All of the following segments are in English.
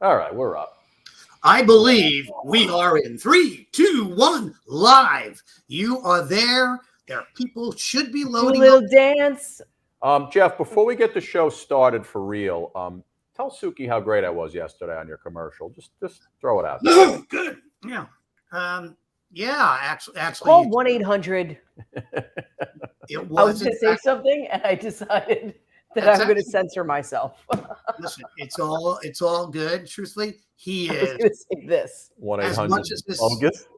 All right, we're up. I believe we are in 3, 2, 1, live. You are there. There, people should be loading. Do a little dance. Jeff, before we get the show started for real, tell Suki how great I was yesterday on your commercial. Just throw it out there. Good. Yeah. Yeah. Actually, Call 1-800. It I was going to say something, and I decided that I'm going to censor myself. Listen, it's all good. Truthfully, he I was is. going to say this. 1-800. As much as this. August.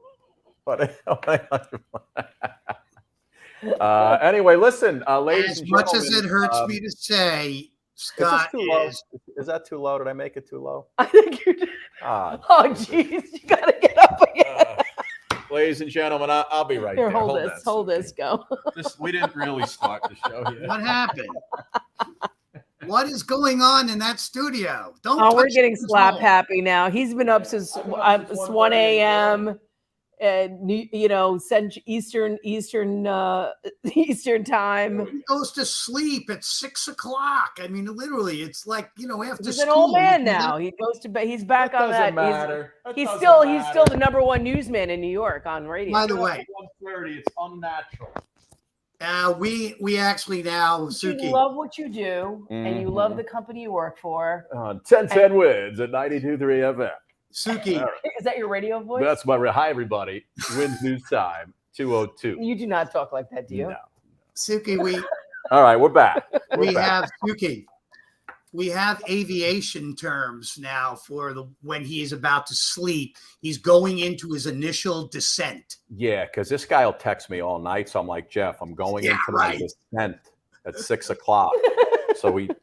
Anyway, listen, ladies and gentlemen. As much as it hurts me to say, Scott is that too low? Did I make it too low? I think you did. Oh, jeez. You got to get up again. Ladies and gentlemen, I'll be right Here, there. hold this, go. We didn't really start the show yet. What happened? What is going on in that studio? We're getting slap happy now. He's been up since 1 a.m. and Eastern time. He goes to sleep at 6 o'clock. I mean, literally, it's like after he's school. an old man now. He goes to bed. He's back on that. He's still the number one newsman in New York on radio. By the way, 1:30. It's unnatural. We actually now, Suki. You love what you do, and you love the company you work for. 10-10 wins at 92.3 FM. Suki. Is that your radio voice? That's my hi everybody. Wins news time 2:02. You do not talk like that, do you? No. Suki, all right, we're back. Have Suki. We have aviation terms now for when he's about to sleep. He's going into his initial descent. Yeah, because this guy will text me all night. So I'm like, Jeff, I'm going into my descent at 6 o'clock.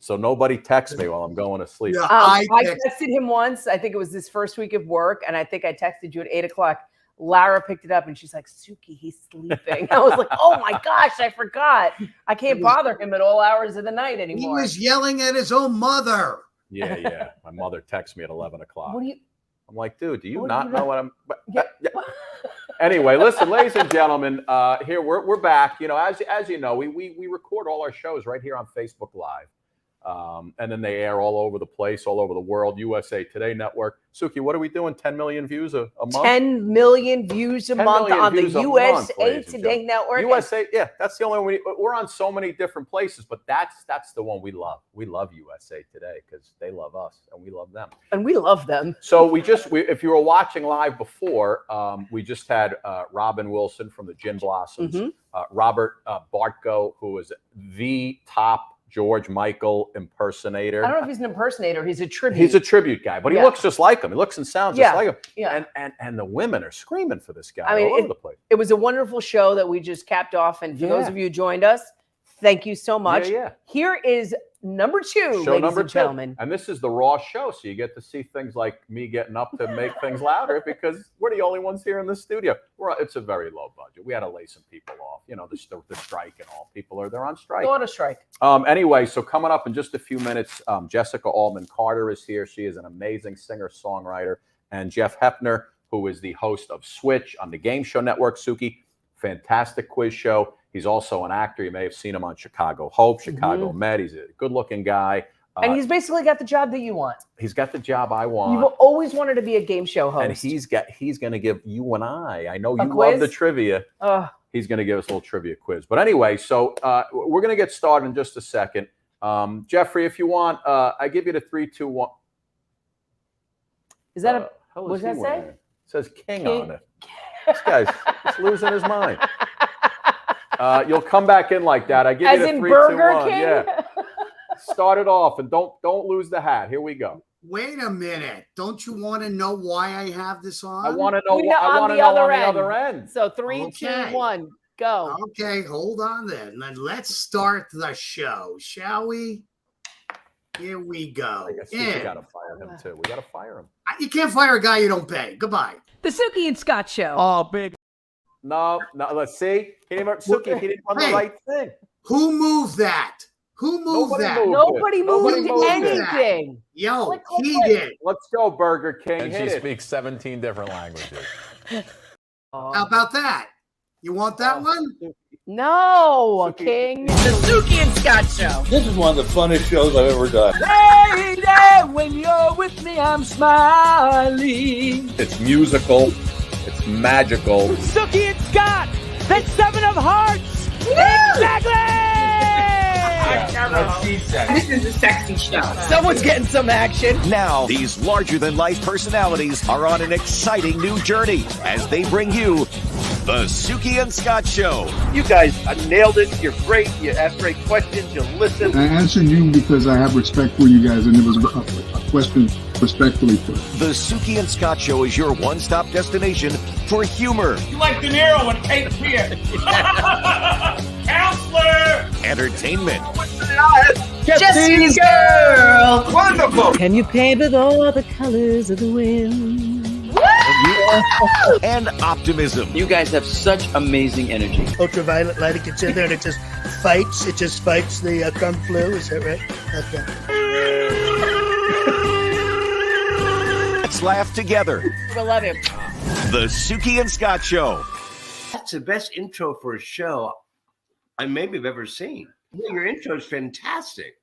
So nobody texts me while I'm going to sleep. Yeah, I texted him once. I think it was his first week of work, and I think I texted you at 8 o'clock. Lara picked it up, and she's like, "Suki, he's sleeping." I was like, "Oh my gosh, I forgot. I can't bother him at all hours of the night anymore." He was yelling at his own mother. Yeah. My mother texts me at 11 o'clock. What do you? I'm like, dude, do you not know what I'm? Yeah. Anyway, listen, ladies and gentlemen, here we're back. As you know, we record all our shows right here on Facebook Live. And then they air all over the place, all over the world. USA Today Network. Suki, what are we doing? 10 million views a month? 10 million views a month on the USA Today Network. USA, yeah, that's the only one. We're on so many different places, but that's the one we love. We love USA Today because they love us and we love them. And we love them. So if you were watching live before, we just had Robin Wilson from the Gin Blossoms, Robert Bartko, who is the top George Michael impersonator. I don't know if he's an impersonator. He's a tribute. He's a tribute guy, but he looks just like him. He looks and sounds just like him. Yeah. And the women are screaming for this guy all over the place. It was a wonderful show that we just capped off. And for those of you who joined us, thank you so much. Here is number 2, ladies and gentlemen. And this is the raw show, so you get to see things like me getting up to make things louder because we're the only ones here in the studio. It's a very low budget. We had to lay some people off. The strike and all. They're on strike. Go on a strike. Anyway, so coming up in just a few minutes, Jessica Altman Carter is here. She is an amazing singer-songwriter. And Jeff Hephner, who is the host of Switch on the Game Show Network. Suki, fantastic quiz show. He's also an actor. You may have seen him on Chicago Hope, Chicago Med. He's a good-looking guy. And he's basically got the job that you want. He's got the job I want. You've always wanted to be a game show host. And he's going to give you and I know you love the trivia. He's going to give us a little trivia quiz. But anyway, so we're going to get started in just a second. Jeffrey, if you want, I give you the 3, 2, 1. Is that what does that say? It says King on it. This guy's losing his mind. You'll come back in like that. I give you the 3, 2, 1. Yeah. Start it off and don't lose the hat. Here we go. Wait a minute. Don't you want to know why I have this on? I want to know on the other end. So 3, 2, 1, go. Okay, hold on then. Then let's start the show, shall we? Here we go. I guess we got to fire him too. We got to fire him. You can't fire a guy you don't pay. Goodbye. The Suki and Scott Show. Oh, big. No. Let's see. He didn't run the right thing. Who moved that? Who moved that? Nobody moved anything. Yo, he did. Let's go, Burger King. And she speaks 17 different languages. How about that? You want that one? No, King. The Suki and Scott Show. This is one of the funnest shows I've ever done. Lady, when you're you're with me, I'm smiling. It's musical. It's magical. Sookie and Scott, that's 7 of hearts. Exactly. This is a sexy show. Someone's getting some action. Now, these larger-than-life personalities are on an exciting new journey as they bring you the Sookie and Scott Show. You guys nailed it. You're great. You ask great questions. You listen. I answered you because I have respect for you guys, and it was a question respectfully put. The Sookie and Scott Show is your one-stop destination for humor, You like De Niro and Cape Fear. Counselor. entertainment, Jesse's girl. Wonderful. Can you paint with all the colors of the wind? and optimism. You guys have such amazing energy. Ultraviolet light, it gets in there and it just fights the kung flu, is that right? Okay. Let's laugh together. I love him. The Sookie and Scott Show. That's the best intro for a show I maybe have ever seen. Your intro is fantastic.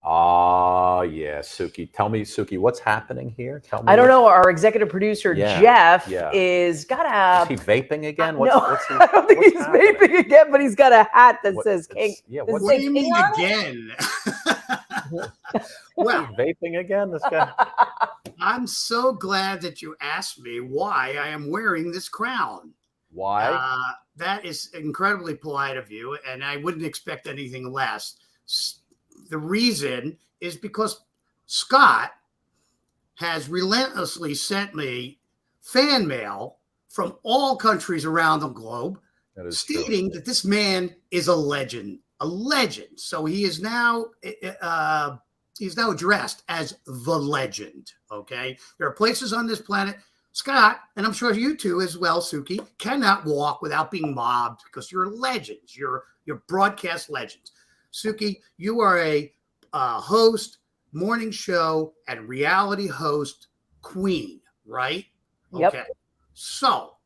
Yeah, Sookie. Tell me, Sookie, what's happening here? Tell me. I don't know. Our executive producer, Yeah, Jeff, yeah. is got a. Is he vaping again? No, I don't think he's vaping again, but he's got a hat that says King. Yeah, does it What say do you King mean on it? again? Well, vaping again? This guy. I'm so glad that you asked me why I am wearing this crown. Why? That is incredibly polite of you, and I wouldn't expect anything less. The reason is because Scott has relentlessly sent me fan mail from all countries around the globe That is stating that this man is a legend. So he is now addressed as the legend. Okay, there are places on this planet, Scott, and I'm sure you too as well, Sookie, cannot walk without being mobbed because you're legends. You're broadcast legends. Sookie, you are a host, morning show, and reality host queen, right? Yep. Okay. So,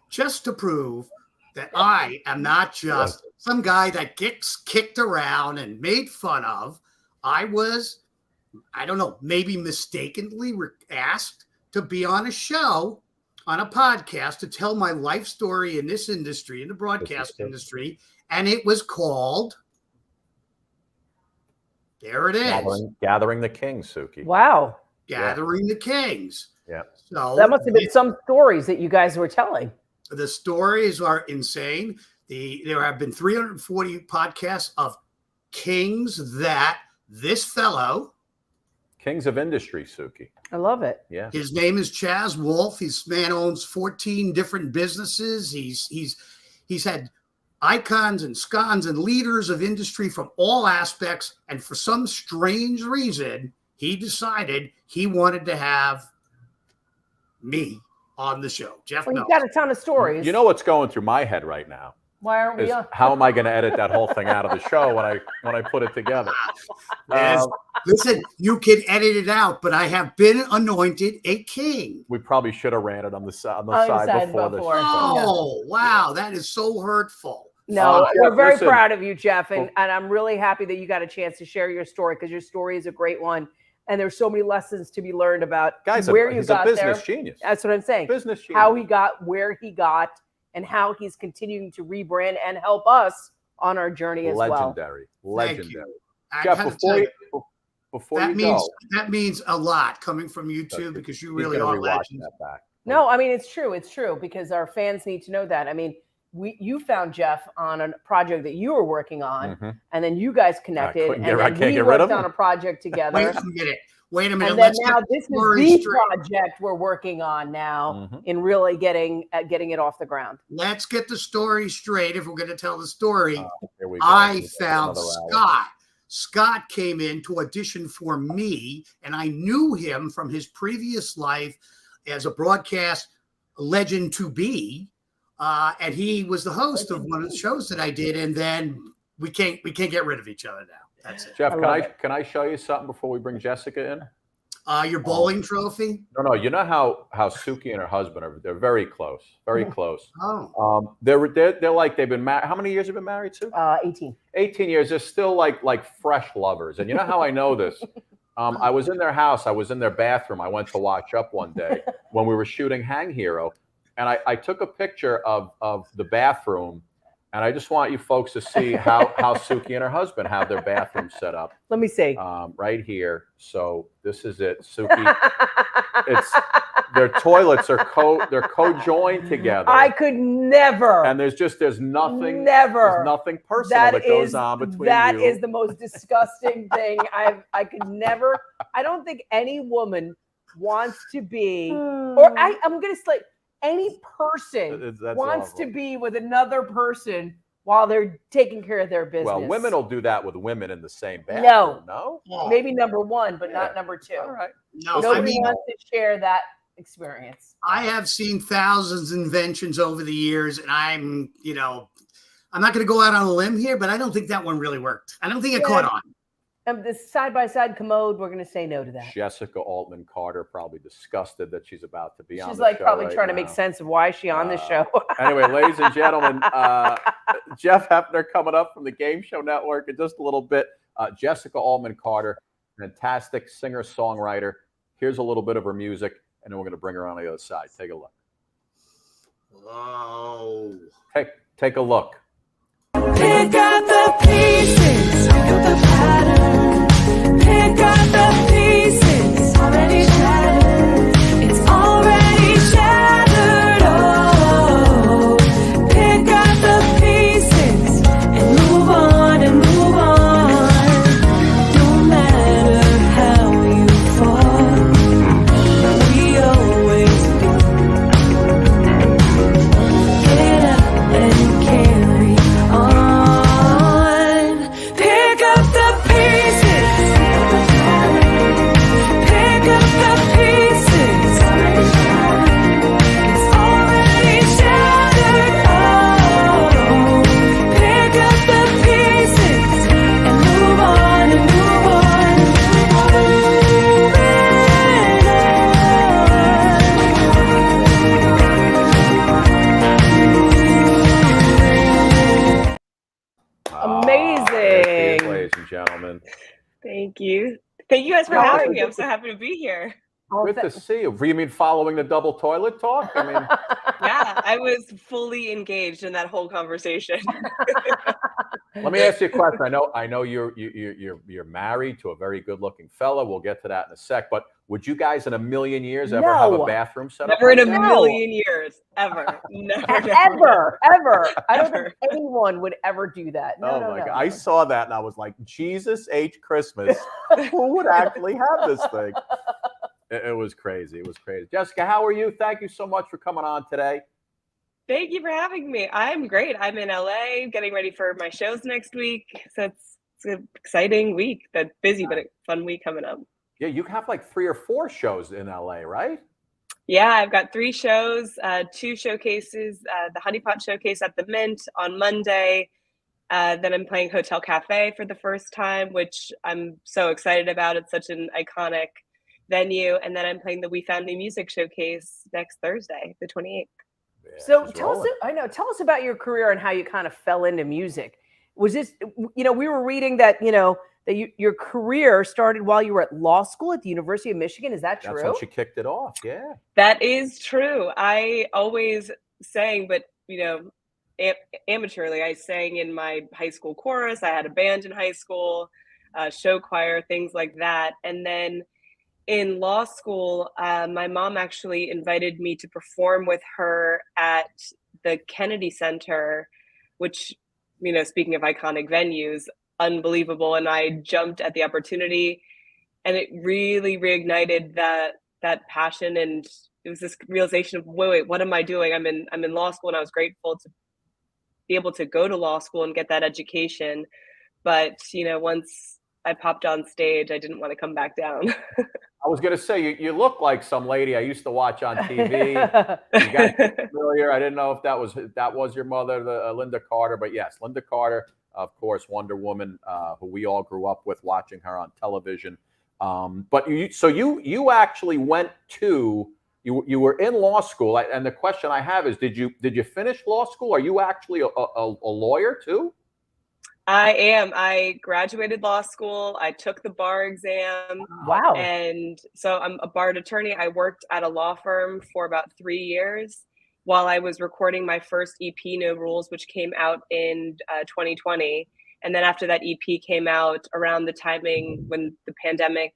just to prove that I am not just some guy that gets kicked around and made fun of, I was, I don't know, maybe mistakenly asked to be on a show, on a podcast, to tell my life story in this industry, in the broadcast industry, and it was called... There it is. Gathering the Kings, Sookie. Wow. Gathering the Kings. Yeah. So That must have been some stories that you guys were telling. the stories are insane. There have been 340 podcasts of kings that this fellow, Kings of Industry, Sookie. I love it. Yeah. his name is Chaz Wolf. This man owns 14 different businesses. He's had icons and scons and leaders of industry from all aspects. And for some strange reason, he decided he wanted to have me on the show. Jeff Well, Mills. you've got a ton of stories. You know what's going through my head right now? Why aren't we Is on? how am I going to edit that whole thing out of the show when I put it together? Yes. Listen, you can edit it out, but I have been anointed a king. We probably should have ran it on the side before this. Oh, wow. That is so hurtful. No, Jeff, we're very listen. proud of you, Jeff, and I'm really happy that you got a chance to share your story because your story is a great one, and there's so many lessons to be learned about Guys, where you he's got a business there. genius. That's what I'm saying. Business genius. How he got where he got, and how he's continuing to rebrand and help us on our journey as well. Legendary. Thank you. I Jeff, gotta before tell you, before that you means go, that means a lot coming from you too, because you he's really gonna are rewatch legends. that back. No, I mean it's true. It's true because our fans need to know that. I mean, you found Jeff on a project that you were working on, Mhm. and then you guys connected, couldn't and get- I then can't we get rid worked of on him. a project together. Wait a minute. And then Let's now get the this is story the straight. project we're working on now Mhm. in really getting it off the ground. Let's get the story straight. If we're going to tell the story, Here we go. I found Another hour. Scott. Scott came in to audition for me, and I knew him from his previous life as a broadcast legend to be. And he was the host of one of the shows that I did, and then we can't get rid of each other now. That's it. Jeff, I love can I show you something before we bring Jessica in? Your bowling trophy. No. You know how Sookie and her husband they're very close, very close. Oh, They're like they've been married. How many years have been married, Sue? 18. 18 years. They're still like fresh lovers. And you know how I know this? I was in their house. I was in their bathroom. I went to wash up one day when we were shooting Hang Hero, and I took a picture of the bathroom, and I just want you folks to see how Suki and her husband have their bathroom set up. Let me see. Right here. So this is it, Suki. Their toilets are co-joined together. I could never. And there's nothing. Never. There's nothing personal that goes on between you. That is the most disgusting thing I could never. I don't think any woman wants to be, or I'm gonna say any person wants to be with another person while they're taking care of their business. Well, women will do that with women in the same bathroom. No, maybe number one, but not number two. All right. No, Nobody wants to share that experience. I have seen thousands of inventions over the years, and I'm not going to go out on a limb here, but I don't think that one really worked. I don't think it caught on. This side-by-side commode, we're going to say no to that. Jessica Altman Carter probably disgusted that she's about to be on the show. She's like probably right trying to now. make sense of why is she on this show. Anyway, ladies and gentlemen, Jeff Hephner coming up from the Game Show Network in just a little bit. Jessica Altman Carter, fantastic singer-songwriter. Here's a little bit of her music, and then we're going to bring her on the other side. Take a look. Whoa. Take a look. Pick up the pieces, pick up the pattern. Pick up the pieces, it's already shattered. It's already shattered. Oh, pick up the pieces and move on and move on. No matter how you fall, we always get up and carry on. Pick up the pieces. Pick up the pieces. It's already shattered. Oh, pick up the pieces and move on and move on. Amazing. Ladies and gentlemen. Thank you. Thank you guys for having me. I'm so happy to be here. Good to see you. You mean following the double toilet talk? I mean, Yeah, I was fully engaged in that whole conversation. let me ask you a question. I know you're married to a very good-looking fella. We'll get to that in a sec. But would you guys in a million years ever have a bathroom set up? Never in a million years, ever. Never, ever. I don't think anyone would ever do that. No, my God. I saw that and I was like, Jesus H. Christmas. Who would actually have this thing? It was crazy. It was crazy. Jessica, how are you? Thank you so much for coming on today. Thank you for having me. I'm great. I'm in LA getting ready for my shows next week. So it's an exciting week. That's busy, but a fun week coming up. Yeah, you have like 3 or 4 shows in LA, right? Yeah, I've got 3 shows, 2 showcases, the Honey Pot Showcase at the Mint on Monday. Then I'm playing Hotel Cafe for the first time, which I'm so excited about. It's such an iconic venue. And then I'm playing the We Found New Music Showcase next Thursday, the 28th. Yeah, so tell us about your career and how you kind of fell into music. Was this, we were reading that, your career started while you were at law school at the University of Michigan. Is that true? That's when she kicked it off. Yeah. That is true. I always sang, but, amateurly, I sang in my high school chorus. I had a band in high school, show choir, things like that. And then in law school, my mom actually invited me to perform with her at the Kennedy Center, which, speaking of iconic venues, unbelievable. And I jumped at the opportunity, and it really reignited that passion. And it was this realization of, wait, what am I doing? I'm in law school, and I was grateful to be able to go to law school and get that education. But, once I popped on stage, I didn't want to come back down. I was going to say, you look like some lady I used to watch on TV. You got familiar. I didn't know if that was your mother, Linda Carter. But yes, Linda Carter, of course, Wonder Woman, who we all grew up with watching her on television. But you actually went to, you were in law school. And the question I have is, did you finish law school? Are you actually a lawyer too? I am. I graduated law school. I took the bar exam. Wow. And so I'm a barred attorney. I worked at a law firm for about 3 years while I was recording my first EP, No Rules, which came out in 2020. And then after that EP came out around the timing when the pandemic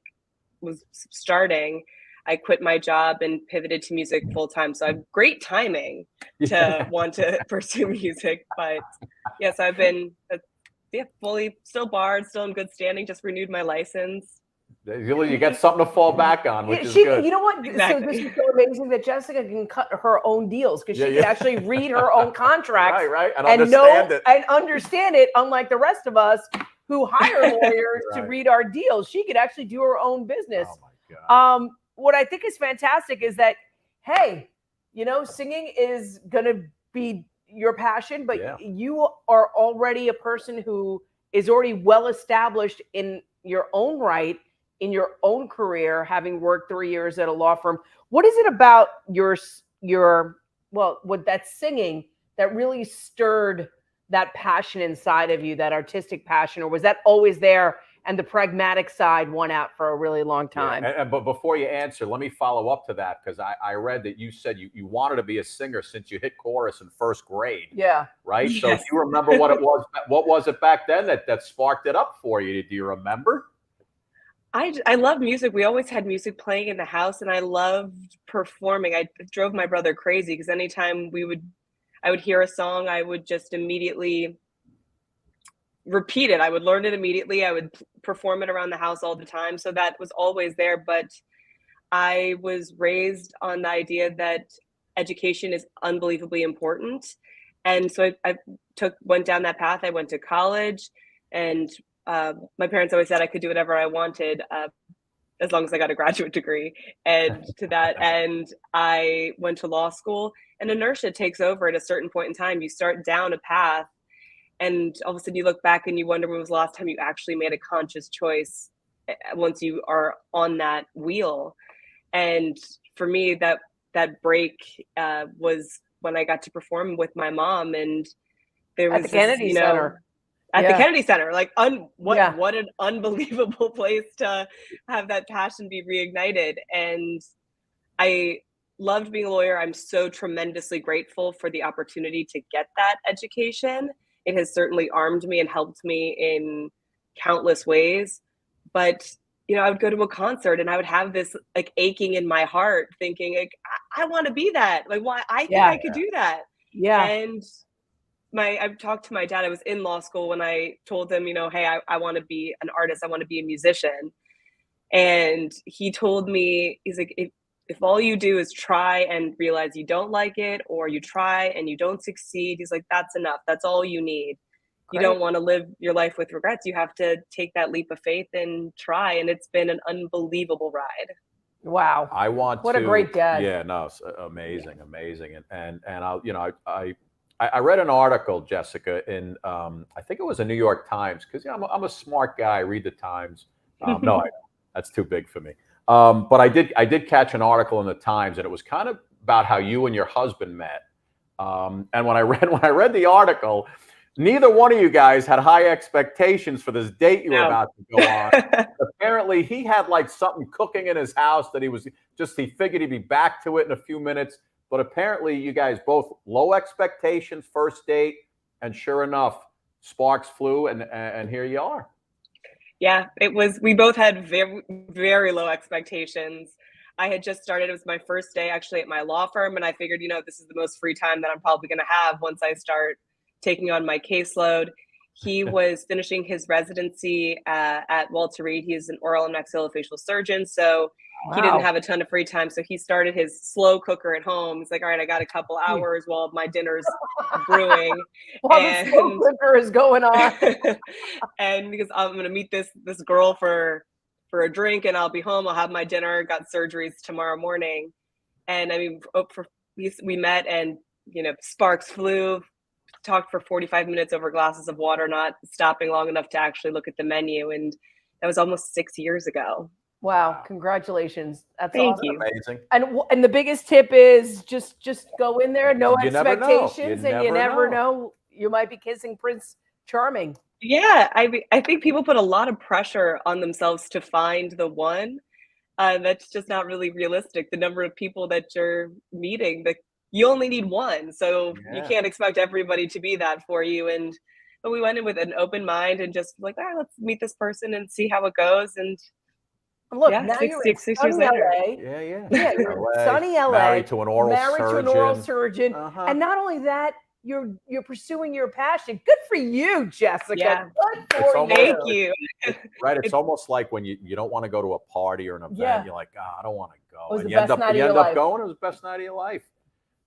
was starting, I quit my job and pivoted to music full time. So I have great timing to want to pursue music. But yes, I've been fully still barred, still in good standing, just renewed my license. You get something to fall back on, which is good. You know what? Exactly. So this is so amazing that Jessica can cut her own deals because she Yeah, can actually read her own contracts Right, and understand it, unlike the rest of us who hire lawyers to read our deals. She could actually do her own business. Oh my God. What I think is fantastic is that, hey, singing is going to be your passion, but you are already a person who is already well established in your own right, in your own career, having worked 3 years at a law firm. What is it about with that singing that really stirred that passion inside of you, that artistic passion, or was that always there and the pragmatic side won out for a really long time? Yeah. But before you answer, let me follow up to that, because I read that you said you wanted to be a singer since you hit chorus in first grade. Yeah. Right? Yes. So do you remember what it was? What was it back then that sparked it up for you? Do you remember? I love music. We always had music playing in the house, and I loved performing. I drove my brother crazy because anytime I would hear a song, I would just immediately repeat it. I would learn it immediately. I would perform it around the house all the time. So that was always there. But I was raised on the idea that education is unbelievably important. And so I went down that path. I went to college, and my parents always said I could do whatever I wanted as long as I got a graduate degree. And to that end, I went to law school, and inertia takes over at a certain point in time. You start down a path, and all of a sudden you look back and you wonder when was the last time you actually made a conscious choice once you are on that wheel. And for me, that break was when I got to perform with my mom, and there was At the Kennedy Center. At the Kennedy Center, like what an unbelievable place to have that passion be reignited. And I loved being a lawyer. I'm so tremendously grateful for the opportunity to get that education. It has certainly armed me and helped me in countless ways. But I would go to a concert and I would have this like aching in my heart, thinking like, I want to be that. Like, why I think I could do that. Yeah. And I've talked to my dad. I was in law school when I told him, hey, I want to be an artist. I want to be a musician. And he told me, he's like, if all you do is try and realize you don't like it, or you try and you don't succeed, he's like, that's enough. That's all you need. You don't want to live your life with regrets. You have to take that leap of faith and try. And it's been an unbelievable ride. Wow. What a great dad. Yeah, no, it's amazing. And I read an article, Jessica, in I think it was a New York Times, because I'm a smart guy. I read the Times. No, that's too big for me. But I did catch an article in the Times, and it was kind of about how you and your husband met. And when I read the article, neither one of you guys had high expectations for this date you were about to go on. Apparently, he had like something cooking in his house that he figured he'd be back to it in a few minutes. But apparently, you guys both low expectations, first date, and sure enough, sparks flew, and here you are. Yeah, it was. We both had very, very low expectations. I had just started. It was my first day actually at my law firm, and I figured, this is the most free time that I'm probably going to have once I start taking on my caseload. He was finishing his residency at Walter Reed. He's an oral and maxillofacial surgeon, so he didn't have a ton of free time. So he started his slow cooker at home. He's like, all right, I got a couple hours while my dinner's brewing. While the slow cooker is going on. And because I'm going to meet this girl for a drink, and I'll be home. I'll have my dinner. Got surgeries tomorrow morning. And I mean, we met, and sparks flew. Talked for 45 minutes over glasses of water, not stopping long enough to actually look at the menu. And that was almost 6 years ago. Wow. Congratulations. That's Thank awesome. you. Amazing. And the biggest tip is just go in there, no You never know. expectations, and you never know. You might be kissing Prince Charming. Yeah, I think people put a lot of pressure on themselves to find the one. That's just not really realistic. The number of people that you're meeting, you only need one, so you Yeah. can't expect everybody to be that for you. But we went in with an open mind and just like, all right, let's meet this person and see how it goes. And Look, yeah, now you're in 6 years sunny later. LA. Yeah. Yeah, you're in LA, sunny LA. Married to an oral surgeon. Uh-huh. And not only that, you're pursuing your passion. Good for you, Jessica. Yeah. Good It's for almost- Thank you. Right. It's almost like when you don't want to go to a party or an event, Yeah. you're like, oh, I don't want to go. was And the you end best up night of you your end up life. going. It was the best night of your life.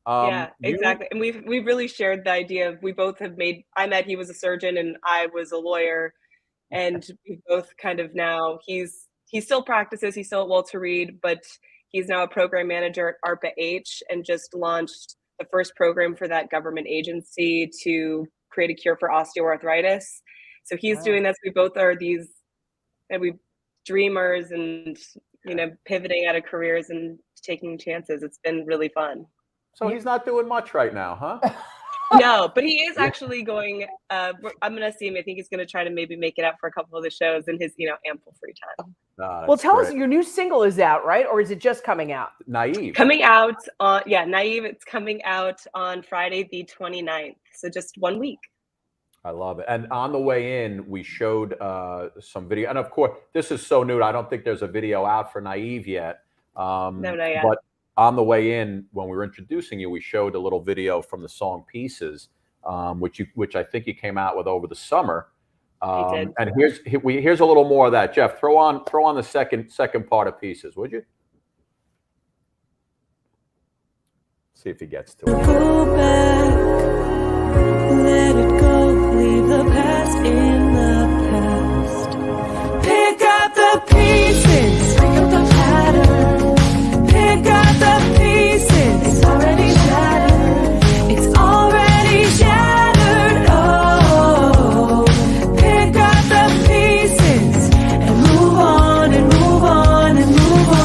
Yeah, You- exactly. And we've really shared the idea of, we both have made, he was a surgeon and I was a lawyer. And we both kind of now, he still practices, he's still at Walter Reed, but he's now a program manager at ARPA-H and just launched the first program for that government agency to create a cure for osteoarthritis. So he's doing this. We both are these, and we dreamers and, pivoting out of careers and taking chances. It's been really fun. So he's not doing much right now, huh? No, but he is actually going, I'm going to see him. I think he's going to try to maybe make it out for a couple of the shows in his, ample free time. Well, tell us, your new single is out, right? Or is it just coming out? Naive. Coming out on, Naive. It's coming out on Friday, the 29th. So just 1 week. I love it. And on the way in, we showed some video. And of course, this is so new. I don't think there's a video out for Naive yet. No, not yet. But on the way in, when we were introducing you, we showed a little video from the song Pieces, which I think you came out with over the summer. I did. And here's a little more of that. Jeff, throw on the second part of Pieces, would you? See if he gets to it. Go back, let it go, leave the past in the past. Pick up the pieces, pick up the pattern. Pick up the pieces, it's already shattered. It's already shattered. Oh, pick up the pieces and move on and move on and move on.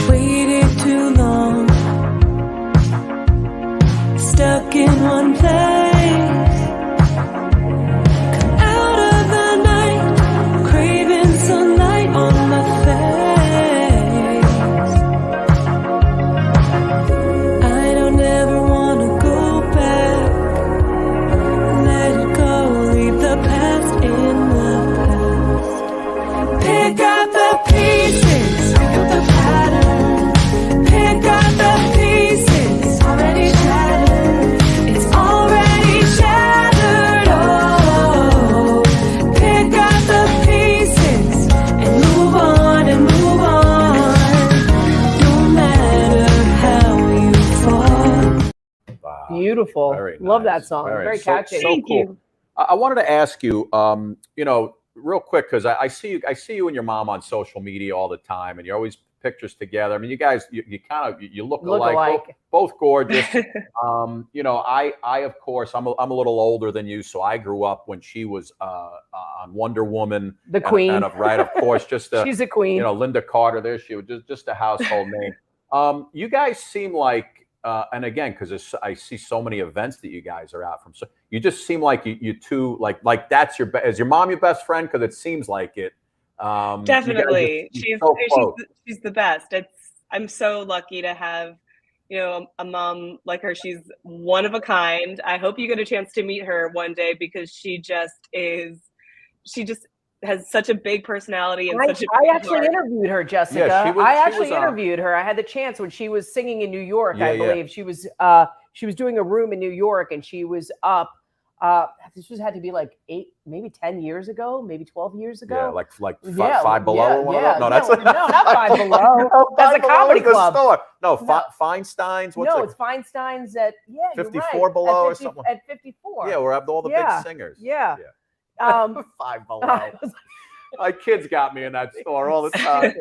Waited too long, stuck in one place. Come out of the night, craving sunlight on my face. I don't ever wanna go back. Let it go, leave the past in the past. Pick up the pieces, pick up the pattern. Pick up the pieces, it's already shattered. It's already shattered. Oh, pick up the pieces and move on and move on. No matter how you fall. Wow. Beautiful. Very Love nice. that song. Very Very so- catchy. so Thank cool. you. I wanted to ask you, real quick, because I see you and your mom on social media all the time, and you're always pictures together. I mean, you guys, you kind of look alike, both gorgeous. I of course, I'm a little older than you, so I grew up when she was on Wonder Woman, The Queen. and of course, just She's a queen. Linda Carter. There she was, just a household name. You guys seem like. And again, because I see so many events that you guys are out from, so you just seem like you two like that's is your mom your best friend? Because it seems like it. Definitely, she's so close. she's the best. I'm so lucky to have, a mom like her. She's one of a kind. I hope you get a chance to meet her one day, because she just has such a big personality and such a I big actually heart. interviewed her, Jessica. Yeah, she was interviewed her. I had the chance when she was singing in New York. Yeah, I yeah. believe she was doing a room in New York, and she was up. This had to be like 8, maybe 10 years ago, maybe 12 years ago. Yeah, like Five Below or one of those? No, that's no, not Five Below. That's Five a Below comedy is the club. store. No, No. Feinstein's. No, it's Feinstein's at 54 Below or something. At 54. Yeah, we're up all the Yeah, big singers. Yeah. Five Below. My kids got me in that store all the time.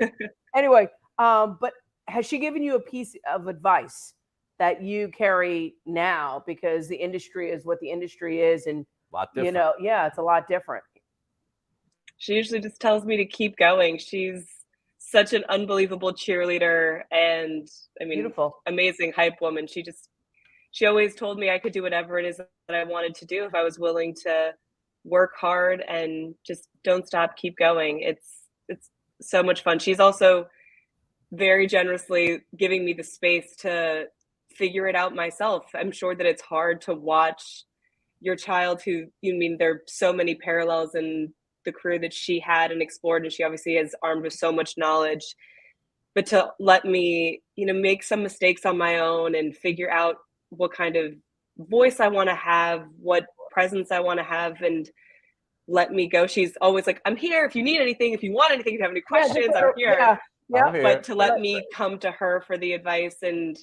Anyway, but has she given you a piece of advice that you carry now? Because the industry is what the industry is, and A lot different. it's a lot different. She usually just tells me to keep going. She's such an unbelievable cheerleader, and I mean, Beautiful. amazing hype woman. She always told me I could do whatever it is that I wanted to do if I was willing to work hard and just don't stop, keep going. It's so much fun. She's also very generously giving me the space to figure it out myself. I'm sure that it's hard to watch your child there are so many parallels in the career that she had and explored, and she obviously is armed with so much knowledge, but to let me, make some mistakes on my own and figure out what kind of voice I want to have, what presence I want to have, and let me go. She's always like, I'm here if you need anything, if you want anything, if you have any questions, I'm here. Yeah. I'm here. But to let me come to her for the advice and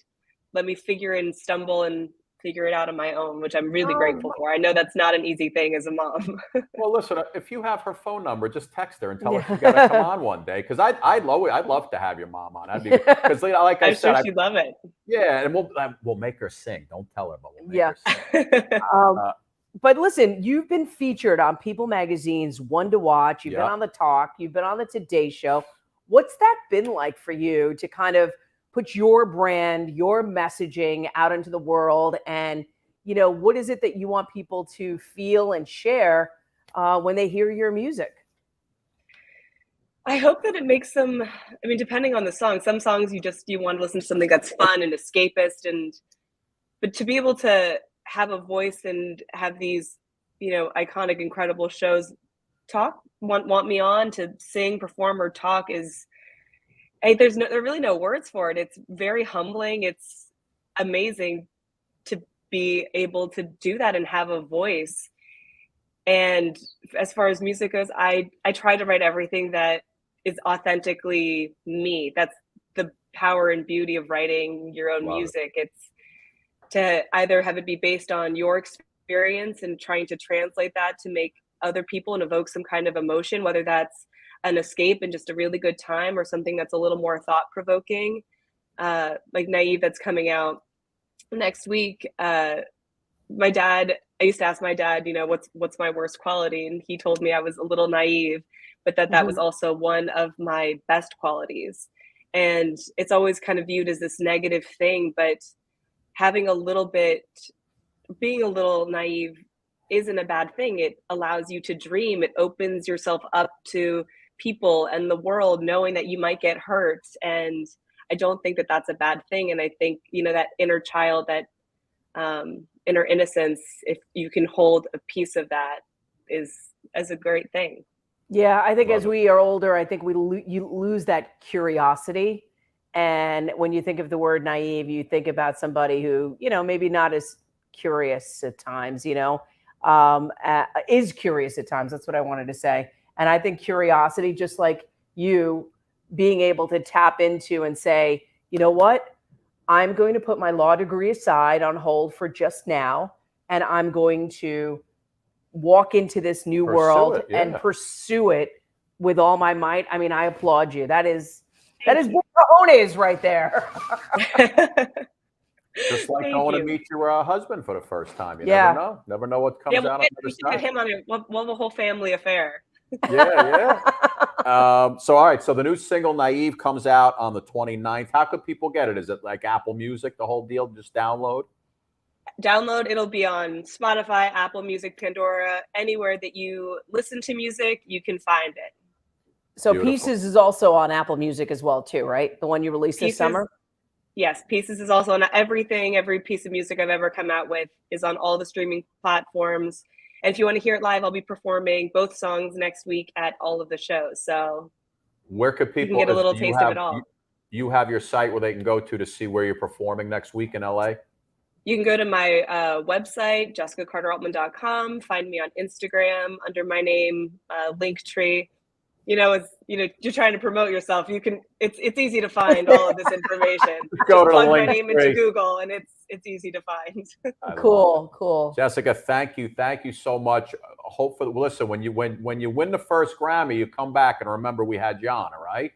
let me figure and stumble and figure it out on my own, which I'm really grateful for. I know that's not an easy thing as a mom. Well, listen, if you have her phone number, just text her and tell her she's got to come on one day. Because I'd love to have your mom on. I'd be because like I said, sure she'd love it. Yeah, and we'll make her sing. Don't tell her, but we'll make her sing. But listen, you've been featured on People Magazine's One to Watch. You've been on The Talk. You've been on the Today Show. What's that been like for you to kind of put your brand, your messaging out into the world? And, what is it that you want people to feel and share when they hear your music? I hope that it makes them, depending on the song, some songs you want to listen to something that's fun and escapist, but to be able to have a voice and have these, iconic, incredible shows want me on to sing, perform, or talk there are really no words for it. It's very humbling. It's amazing to be able to do that and have a voice. And as far as music goes, I try to write everything that is authentically me. That's the power and beauty of writing your own music. It's to either have it be based on your experience and trying to translate that to make other people and evoke some kind of emotion, whether that's an escape and just a really good time, or something that's a little more thought-provoking, like Naive, that's coming out next week. I used to ask my dad, what's my worst quality, and he told me I was a little naive, but that was also one of my best qualities. And it's always kind of viewed as this negative thing, but being a little naive isn't a bad thing. It allows you to dream. It opens yourself up to people and the world, knowing that you might get hurt. And I don't think that that's a bad thing. And I think, that inner child, that inner innocence, if you can hold a piece of that, is a great thing. Yeah, I think as we are older, I think you lose that curiosity. And when you think of the word naive, you think about somebody who, maybe not as curious at times, is curious at times. That's what I wanted to say. And I think curiosity, just like you being able to tap into and say, you know what, I'm going to put my law degree aside on hold for just now, and I'm going to walk into this new world and pursue it with all my might. I applaud you. That is cojones right there. Just like going to meet your husband for the first time. You never know what comes out on the other side. Get him on it. We'll have a whole family affair. Yeah. All right. So the new single "Naive" comes out on the 29th. How could people get it? Is it like Apple Music, the whole deal? Just download? It'll be on Spotify, Apple Music, Pandora, anywhere that you listen to music, you can find it. So Beautiful. Pieces is also on Apple Music as well too, right? The one you released this summer? Yes, Pieces is also on everything. Every piece of music I've ever come out with is on all the streaming platforms. And if you want to hear it live, I'll be performing both songs next week at all of the shows. So where could people get a little taste of it all? You have your site where they can go to see where you're performing next week in LA? You can go to my website, jessicacarteraltman.com. Find me on Instagram under my name, Linktree. You're trying to promote yourself. You can. It's easy to find all of this information. Go to plug the my name into Google, and it's easy to find. Cool. Jessica, thank you so much. Hopefully, listen, when you win the first Grammy, you come back and remember we had you on, all right?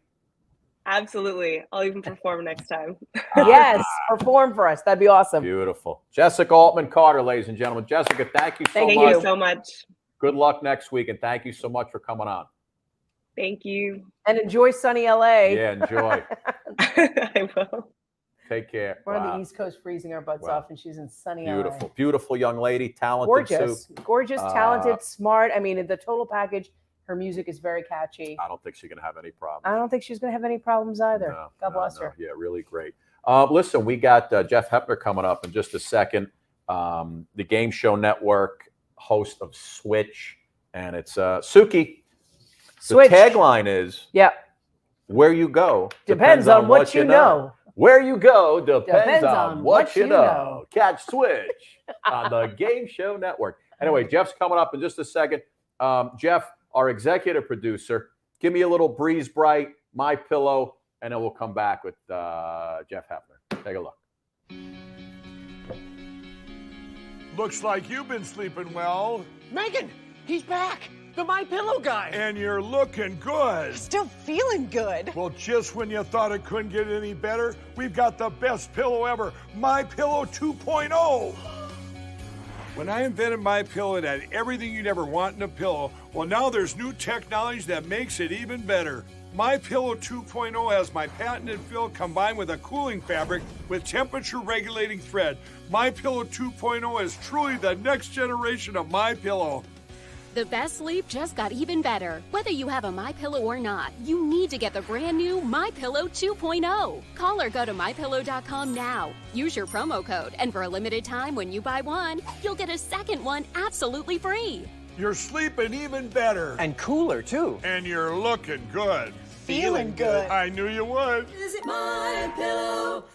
Absolutely. I'll even perform next time. Yes, perform for us. That'd be awesome. Beautiful. Jessica Altman Carter, ladies and gentlemen. Jessica, thank you so much. Thank you so much. Good luck next week, and thank you so much for coming on. Thank you. And enjoy sunny LA. Yeah, enjoy. I will. Take care. We're on the East Coast freezing our butts off, and she's in sunny Beautiful, LA. beautiful young lady, talented. Gorgeous, Sue. gorgeous, talented, smart. I mean, the total package. Her music is very catchy. I don't think she's going to have any problems. I don't think she's going to have any problems either. No, God bless her. Yeah, really great. Listen, we got Jeff Hephner coming up in just a second. The Game Show Network, host of Switch, and it's Suki. Switch. The tagline is, where you go depends on what you know. Where you go depends on what you know. Catch Switch on the Game Show Network. Anyway, Jeff's coming up in just a second. Jeff, our executive producer, give me a little Breeze Bright, My Pillow, and then we'll come back with Jeff Hephner. Take a look. Looks like you've been sleeping well. Megan, he's back. The My Pillow guy. And you're looking good. Still feeling good. Well, just when you thought it couldn't get any better, we've got the best pillow ever, My Pillow 2.0. When I invented My Pillow, it had everything you'd ever want in a pillow. Well, now there's new technology that makes it even better. My Pillow 2.0 has my patented fill combined with a cooling fabric with temperature regulating thread. My Pillow 2.0 is truly the next generation of My Pillow. The best sleep just got even better. Whether you have a MyPillow or not, you need to get the brand new MyPillow 2.0. Call or go to MyPillow.com now. Use your promo code, and for a limited time when you buy one, you'll get a second one absolutely free. You're sleeping even better. And cooler, too. And you're looking good. Feeling good. I knew you would. Visit mypillow.com.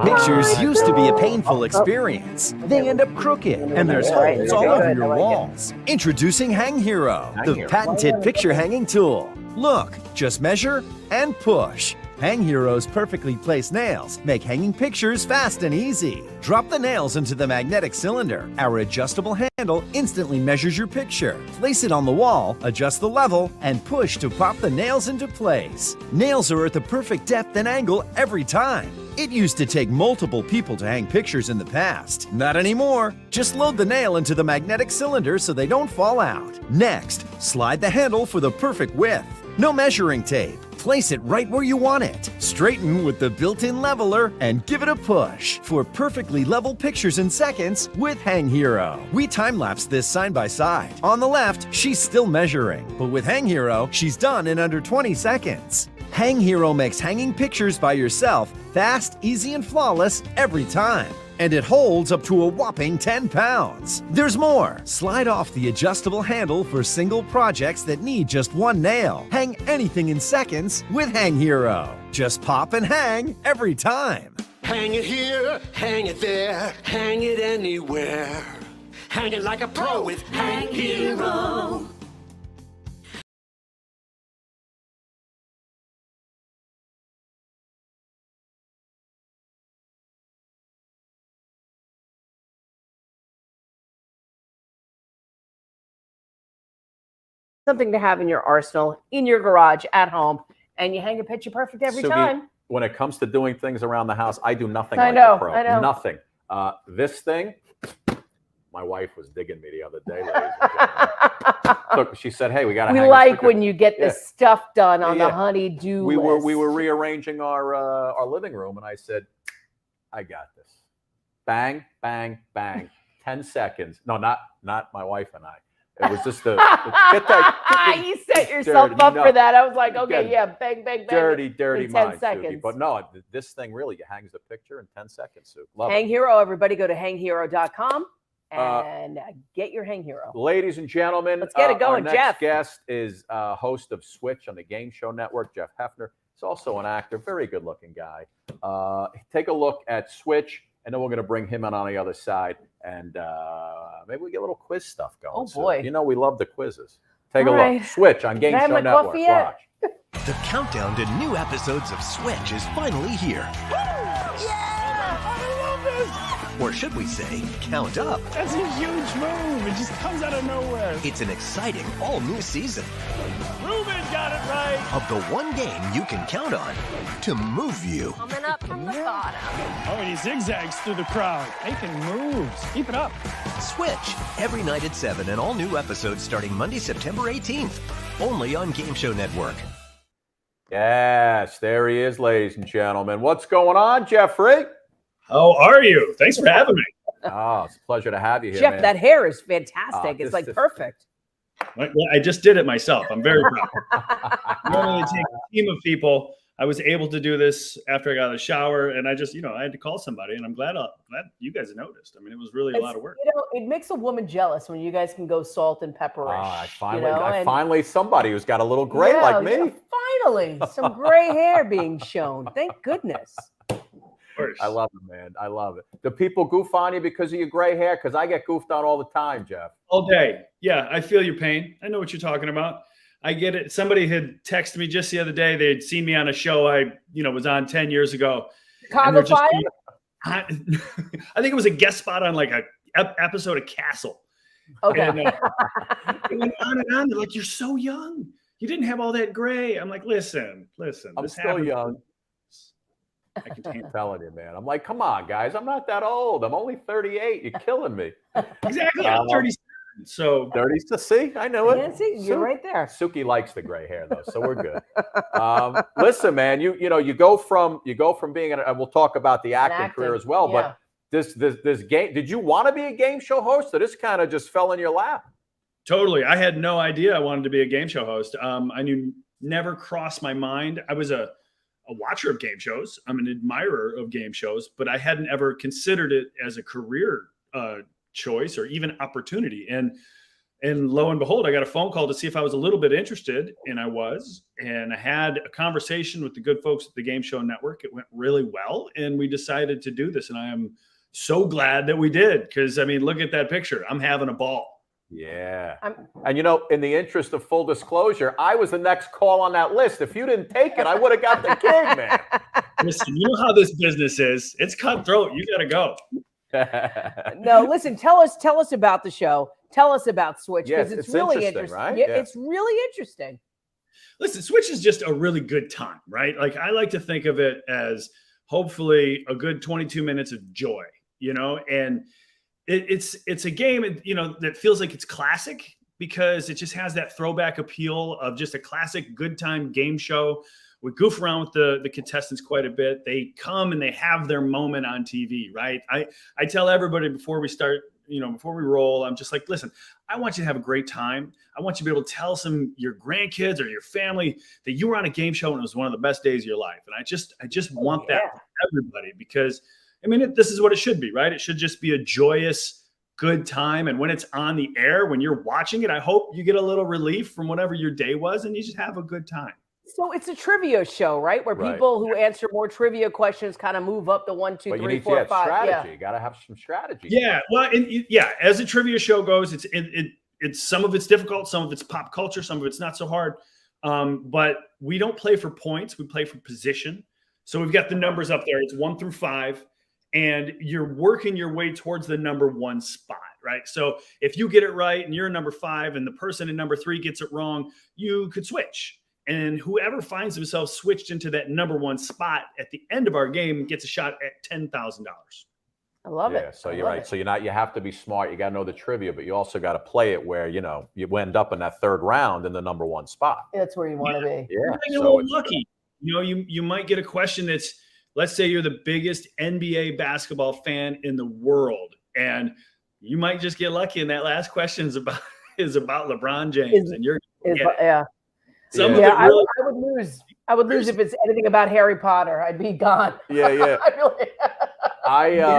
Pictures used to be a painful experience. They end up crooked, and there's holes all over your walls. Introducing Hang Hero, the patented picture hanging tool. Look, just measure and push. Hang Hero's perfectly placed nails make hanging pictures fast and easy. Drop the nails into the magnetic cylinder. Our adjustable handle instantly measures your picture. Place it on the wall, adjust the level, and push to pop the nails into place. Nails are at the perfect depth and angle every time. It used to take multiple people to hang pictures in the past. Not anymore. Just load the nail into the magnetic cylinder so they don't fall out. Next, slide the handle for the perfect width. No measuring tape. Place it right where you want it. Straighten with the built-in leveler and give it a push for perfectly level pictures in seconds with Hang Hero. We time-lapse this side by side. On the left, she's still measuring, but with Hang Hero, she's done in under 20 seconds. Hang Hero makes hanging pictures by yourself fast, easy, and flawless every time. And it holds up to a whopping 10 pounds. There's more. Slide off the adjustable handle for single projects that need just one nail. Hang anything in seconds with Hang Hero. Just pop and hang every time. Hang it here, hang it there, hang it anywhere. Hang it like a pro with Hang Hero. Something to have in your arsenal, in your garage, at home, and you hang a picture perfect every time. When it comes to doing things around the house, I do nothing I like know, a pro. I know. Nothing. This thing, my wife was digging me the other day, ladies and gentlemen. Look, she said, "Hey, we got to." We hang like when you get the stuff done on the honey-do we list. were rearranging our living room, and I said, "I got this." Bang, bang, bang. 10 seconds. No, not my wife and I. It was just the get that. You set yourself up for that. I was like, okay, yeah, bang, bang, bang. Dirty in 10 mind, seconds. Suki. But no, this thing really hangs the picture in 10 seconds, Sue. Love Hang it. Hero, everybody go to hanghero.com and get your Hang Hero. Ladies and gentlemen, let's get it going. Our Jeff next guest is host of Switch on the Game Show Network, Jeff Hephner. He's also an actor, very good-looking guy. Take a look at Switch, and then we're going to bring him in on the other side, and maybe we get a little quiz stuff going. Oh, boy. So, you know we love the quizzes. Take All a right. look. Switch on Game Can I have Show my Network. coffee yet? Watch. The countdown to new episodes of Switch is finally here. Or should we say, count up. That's a huge move. It just comes out of nowhere. It's an exciting all-new season Ruben got it right. of the one game you can count on to move you. Coming up from the bottom. Oh, and he zigzags through the crowd, making moves. Keep it up. Switch, every night at 7 and all new episodes starting Monday, September 18th. Only on Game Show Network. Yes, there he is, ladies and gentlemen. What's going on, Jeffrey? How are you? Thanks for having me. Oh, it's a pleasure to have you here, Jeff, man. that hair is fantastic. It's like perfect. I just did it myself. I'm very proud. Normally it takes a team of people. I was able to do this after I got out of the shower, and I just, I had to call somebody, and I'm glad you guys noticed. I mean, it was really a lot of work. It makes a woman jealous when you guys can go salt and pepperish. I finally somebody who's got a little gray like me. Finally, some gray hair being shown. Thank goodness. I love it, man. I love it. Do people goof on you because of your gray hair? Because I get goofed on all the time, Jeff. All day. Yeah, I feel your pain. I know what you're talking about. I get it. Somebody had texted me just the other day. They'd seen me on a show I, was on 10 years ago. Chicago Fire? I think it was a guest spot on like a episode of Castle. Okay. And, it went on and on. They're like, you're so young. You didn't have all that gray. I'm like, listen. I'm still young. I keep telling you, man. I'm like, come on, guys. I'm not that old. I'm only 38. You're killing me. Exactly. I'm 37. So 30 to see, I know it. Yeah, see, you're right there. Suki likes the gray hair though, so we're good. Listen, man, you go from being and we'll talk about the acting career as well. Yeah. But this game, did you want to be a game show host, or this kind of just fell in your lap? Totally. I had no idea I wanted to be a game show host. I knew never crossed my mind. I was a watcher of game shows. I'm an admirer of game shows, but I hadn't ever considered it as a career choice or even opportunity. And lo and behold, I got a phone call to see if I was a little bit interested, and I was. And I had a conversation with the good folks at the Game Show Network. It went really well, and we decided to do this. And I am so glad that we did, because I mean, look at that picture. I'm having a ball. Yeah. And in the interest of full disclosure, I was the next call on that list. If you didn't take it, I would have got the gig, man. Listen, you know how this business is. It's cutthroat. You got to go. No, listen, tell us about the show. Tell us about Switch, because yes, it's really interesting. Right? Yeah, it's really interesting. Listen, Switch is just a really good time, right? Like, I like to think of it as hopefully a good 22 minutes of joy, and it's a game, that feels like it's classic, because it just has that throwback appeal of just a classic good time game show. We goof around with the contestants quite a bit. They come and they have their moment on TV, right? I tell everybody before we start, before we roll, I'm just like, listen, I want you to have a great time. I want you to be able to tell your grandkids or your family that you were on a game show and it was one of the best days of your life. And I just want that for everybody, because I mean, this is what it should be, right? It should just be a joyous, good time. And when it's on the air, when you're watching it, I hope you get a little relief from whatever your day was and you just have a good time. So it's a trivia show, right? Where people who answer more trivia questions kind of move up to 1, 2, 3, 4, 5. Strategy. Yeah. You got to have some strategy. Yeah. Well, as a trivia show goes, it's some of it's difficult, some of it's pop culture, some of it's not so hard. But we don't play for points. We play for position. So we've got the numbers up there. It's 1 through 5. And you're working your way towards the number 1 spot, right? So if you get it right and you're number 5 and the person in number 3 gets it wrong, you could switch. And whoever finds themselves switched into that number 1 spot at the end of our game gets a shot at $10,000. I love it. Yeah, so you're right. So you have to be smart. You got to know the trivia, but you also got to play it where, you end up in that 3rd round in the number 1 spot. That's where you want to be. Yeah. You're a little lucky. You might get a question that's, let's say you're the biggest NBA basketball fan in the world, and you might just get lucky. And that last question is about LeBron James, and you're yeah. I would lose. I would lose if it's anything about Harry Potter. I'd be gone. Yeah.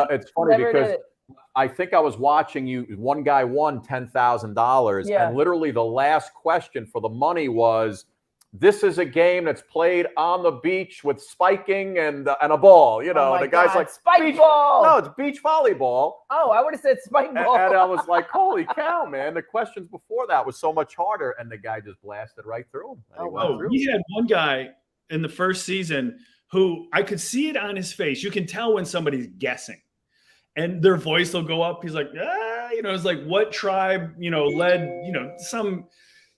It's funny because I think I was watching you. One guy won $10,000, and literally the last question for the money was, "This is a game that's played on the beach with spiking and a ball." The guy's like, "Spike ball." No, it's beach volleyball. Oh, I would have said spike ball. And I was like, "Holy cow, man!" The questions before that was so much harder, and the guy just blasted right through him. We had one guy in the first season who I could see it on his face. You can tell when somebody's guessing, and their voice will go up. He's like, it's like, what tribe, led, some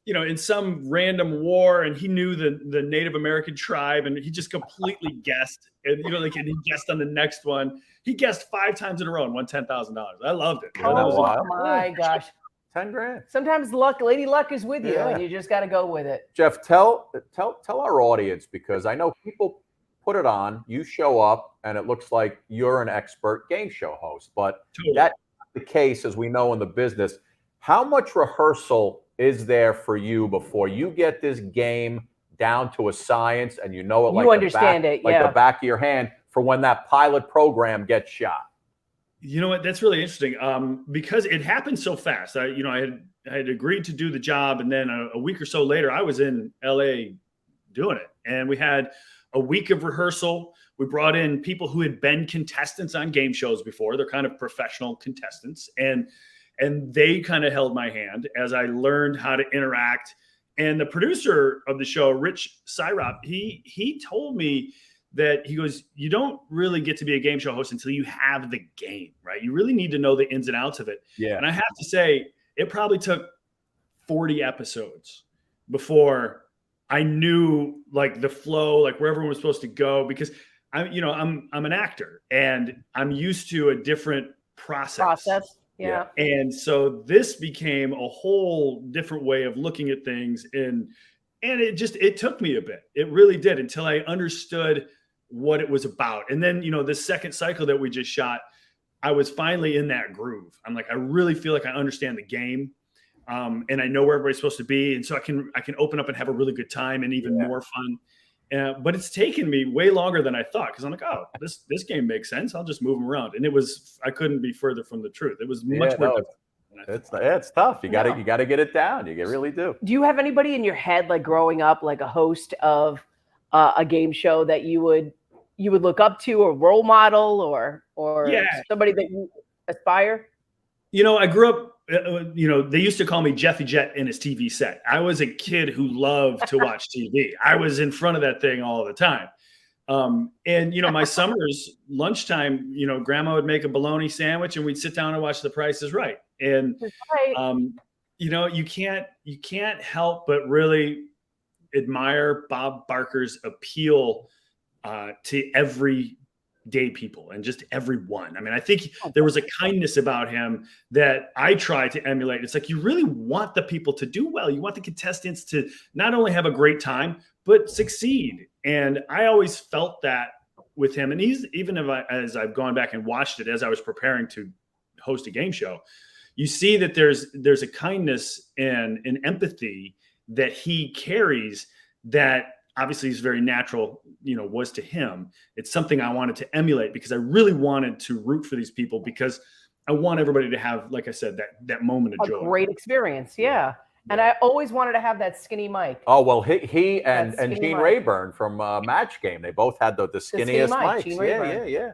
in some random war, and he knew the Native American tribe, and he just completely guessed. And and he guessed on the next one. He guessed 5 times in a row and won $10,000. I loved it. Oh my gosh. 10 grand. Sometimes Lady Luck is with you, and you just got to go with it. Jeff, tell our audience, because I know people put it on, you show up, and it looks like you're an expert game show host. But that's the case, as we know in the business. How much rehearsal is there for you before you get this game down to a science and you know it like the back of your hand for when that pilot program gets shot? You know what? That's really interesting because it happened so fast. I had agreed to do the job, and then a week or so later, I was in LA doing it, and we had a week of rehearsal. We brought in people who had been contestants on game shows before. They're kind of professional contestants, and they kind of held my hand as I learned how to interact. And the producer of the show, Rich Syrop, he told me that he goes, you don't really get to be a game show host until you have the game, right? You really need to know the ins and outs of it. Yeah. And I have to say, it probably took 40 episodes before I knew like the flow, like where everyone was supposed to go, because I'm an actor and I'm used to a different process. Yeah. And so this became a whole different way of looking at things. And it took me a bit. It really did, until I understood what it was about. And then, the second cycle that we just shot, I was finally in that groove. I'm like, I really feel like I understand the game. And I know where everybody's supposed to be. And so I can open up and have a really good time and even more fun. But it's taken me way longer than I thought, because I'm like, oh, this game makes sense. I'll just move them around. And I couldn't be further from the truth. It was much more difficult. It's tough. You got to get it down. You really do. Do you have anybody in your head, like growing up, like a host of a game show that you would look up to, or role model, or somebody that you aspire? I grew up. They used to call me Jeffy Jet in his TV set. I was a kid who loved to watch TV. I was in front of that thing all the time. My summers, lunchtime, grandma would make a bologna sandwich and we'd sit down and watch The Price is Right. And, you can't help but really admire Bob Barker's appeal to everyday people and just everyone. I mean, I think there was a kindness about him that I try to emulate. It's like, you really want the people to do well. You want the contestants to not only have a great time, but succeed. And I always felt that with him. And as I've gone back and watched it, as I was preparing to host a game show, you see that there's a kindness and an empathy that he carries that obviously is very natural, was to him. It's something I wanted to emulate, because I really wanted to root for these people, because I want everybody to have, like I said, that moment of joy. A great experience. Yeah. And I always wanted to have that skinny mic. Oh, well, he and Gene Rayburn from Match Game, they both had the skinniest mics. Yeah.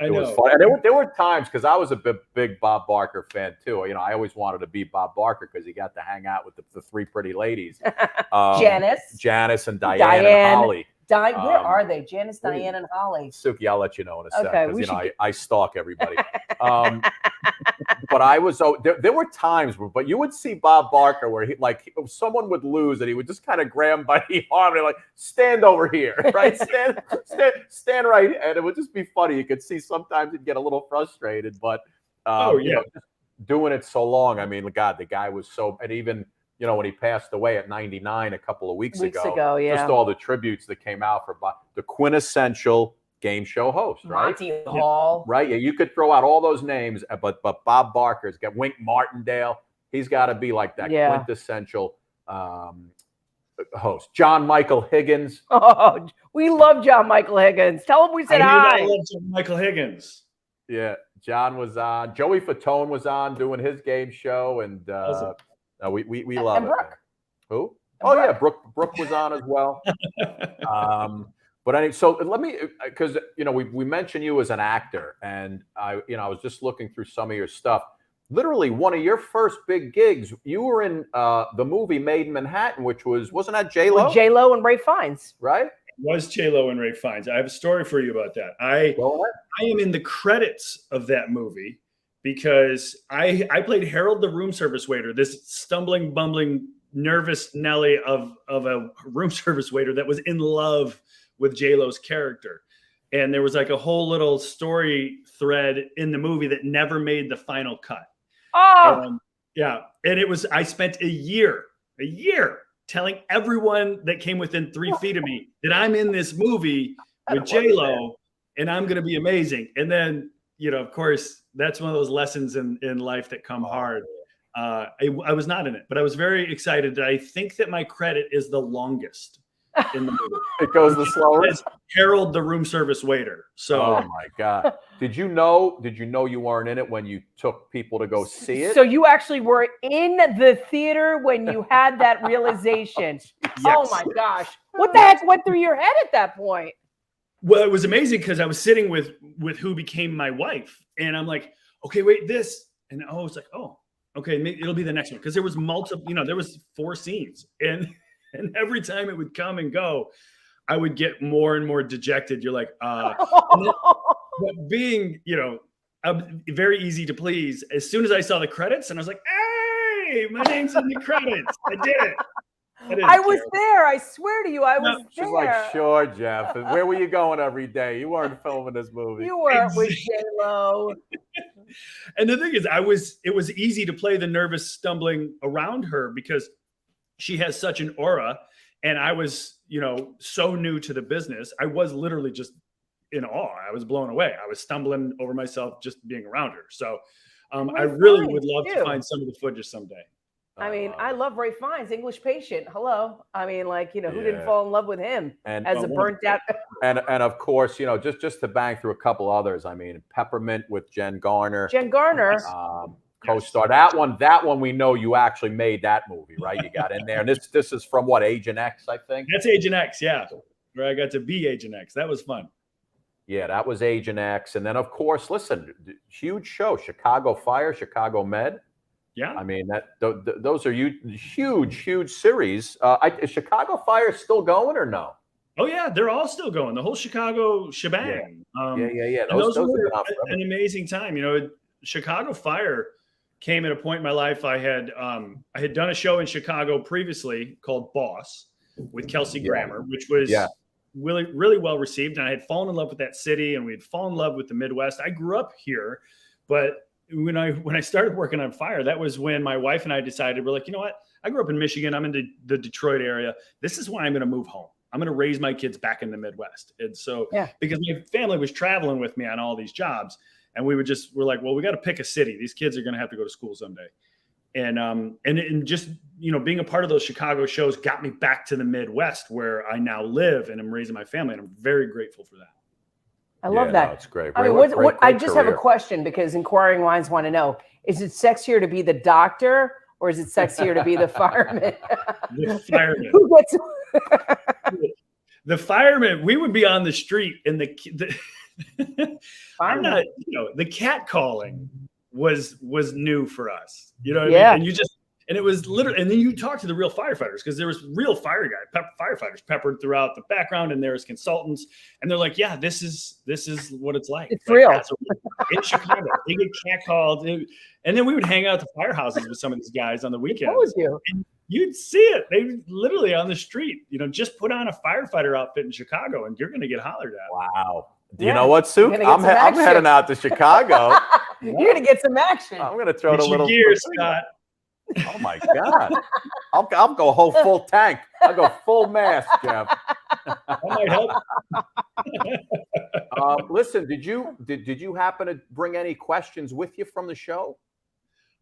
I it know. was fun. And there were times, because I was a big Bob Barker fan too. I always wanted to be Bob Barker because he got to hang out with the 3 pretty ladies, Janice and Diane and Holly. Where are they? Janice, Diane, and Holly. Suki, I'll let you know in a second, because I stalk everybody. But I was there were times but you would see Bob Barker where he, like, someone would lose and he would just kind of grab him by the arm and like, stand over here, right? stand right, and it would just be funny. You could see sometimes he'd get a little frustrated, but just doing it so long. I mean, God, the guy was so, and even when he passed away at 99 a couple of weeks ago, just all the tributes that came out for Bob, the quintessential game show host, right? Monty Hall. Right. Yeah, you could throw out all those names, but Bob Barker's got Wink Martindale. He's got to be like that quintessential host. John Michael Higgins. Oh, we love John Michael Higgins. Tell him we said hi. I love John Michael Higgins. Yeah, John was on. Joey Fatone was on doing his game show, and we love it. Brooke. Who? Yeah, Brooke was on as well. But anyway, so let me, because we mentioned you as an actor, and I was just looking through some of your stuff. Literally, one of your first big gigs, you were in the movie Made in Manhattan, which wasn't that J-Lo? With J-Lo and Ray Fiennes, right? It was J-Lo and Ray Fiennes. I have a story for you about that. I am in the credits of that movie because I played Harold, the room service waiter, this stumbling, bumbling nervous Nelly of a room service waiter that was in love with J-Lo's character. And there was like a whole little story thread in the movie that never made the final cut. Oh, And, yeah. And I spent a year telling everyone that came within 3 feet of me that I'm in this movie with J-Lo and I'm going to be amazing. And then, of course, that's one of those lessons in life that come hard. I was not in it, but I was very excited. I think that my credit is the longest in the movie. It goes the slowest. Harold, the room service waiter. So, oh my God. Did you know you weren't in it when you took people to go see it? So you actually were in the theater when you had that realization. Yes. Oh my gosh. What the heck went through your head at that point? Well, it was amazing because I was sitting with who became my wife. And I'm like, okay, wait, this. And I was like, oh, okay, maybe it'll be the next one. Because there was there was 4 scenes. And every time it would come and go, I would get more and more dejected. You're like, but being, very easy to please. As soon as I saw the credits, and I was like, hey, my name's in the credits. I did it. I was there. I swear to you, I was there. She's like, sure, Jeff. And where were you going every day? You weren't filming this movie. You weren't with J-Lo. And the thing is, it was easy to play the nervous stumbling around her because she has such an aura. And I was, so new to the business. I was literally just in awe. I was blown away. I was stumbling over myself just being around her. So I really would love to find some of the footage someday. I mean, I love Ray Fiennes, English Patient. Hello. I mean, who didn't fall in love with him as a burnt out? And of course, just to bang through a couple others. I mean, Peppermint with Jen Garner. Co-star. That one we know you actually made that movie, right? You got in there. And this is from what, Agent X, I think? That's Agent X, yeah. Where I got to be Agent X. That was fun. Yeah, that was Agent X. And then, of course, listen, huge show, Chicago Fire, Chicago Med. Yeah. I mean, those are huge series. Is Chicago Fire still going or no? Oh, yeah. They're all still going. The whole Chicago shebang. Yeah. Those were an amazing time. Chicago Fire came at a point in my life. I had done a show in Chicago previously called Boss with Kelsey Grammer, which was really, really well received. And I had fallen in love with that city and we had fallen in love with the Midwest. I grew up here, but when I started working on Fire, that was when my wife and I decided, we're like, you know what? I grew up in Michigan. I'm in the Detroit area. This is why I'm going to move home. I'm going to raise my kids back in the Midwest. And so, because my family was traveling with me on all these jobs, and we're like, well, we got to pick a city. These kids are going to have to go to school someday. And just, being a part of those Chicago shows got me back to the Midwest where I now live and I'm raising my family. And I'm very grateful for that. I love that. No, it's great. I mean, I just have a question because inquiring minds want to know, is it sexier to be the doctor or is it sexier to be the fireman? The fireman. Who gets the fireman? We would be on the street and I'm not, the cat calling was new for us. You know what I mean? And it was literally, and then you talk to the real firefighters because there was real firefighters peppered throughout the background, and there's consultants, and they're like, "Yeah, this is what it's like. It's real." In Chicago, they get cat called, and then we would hang out at the firehouses with some of these guys on the weekends. What was you? And you'd see it. They literally on the street. just put on a firefighter outfit in Chicago, and you're going to get hollered at. Wow. Do you know what, Suk? I'm heading out to Chicago. You're going to get some action. I'm going to throw Get a little gear, Scott. Oh my God! I'll go whole full tank. I'll go full mask, Jeff. That might help. Listen, did you happen to bring any questions with you from the show?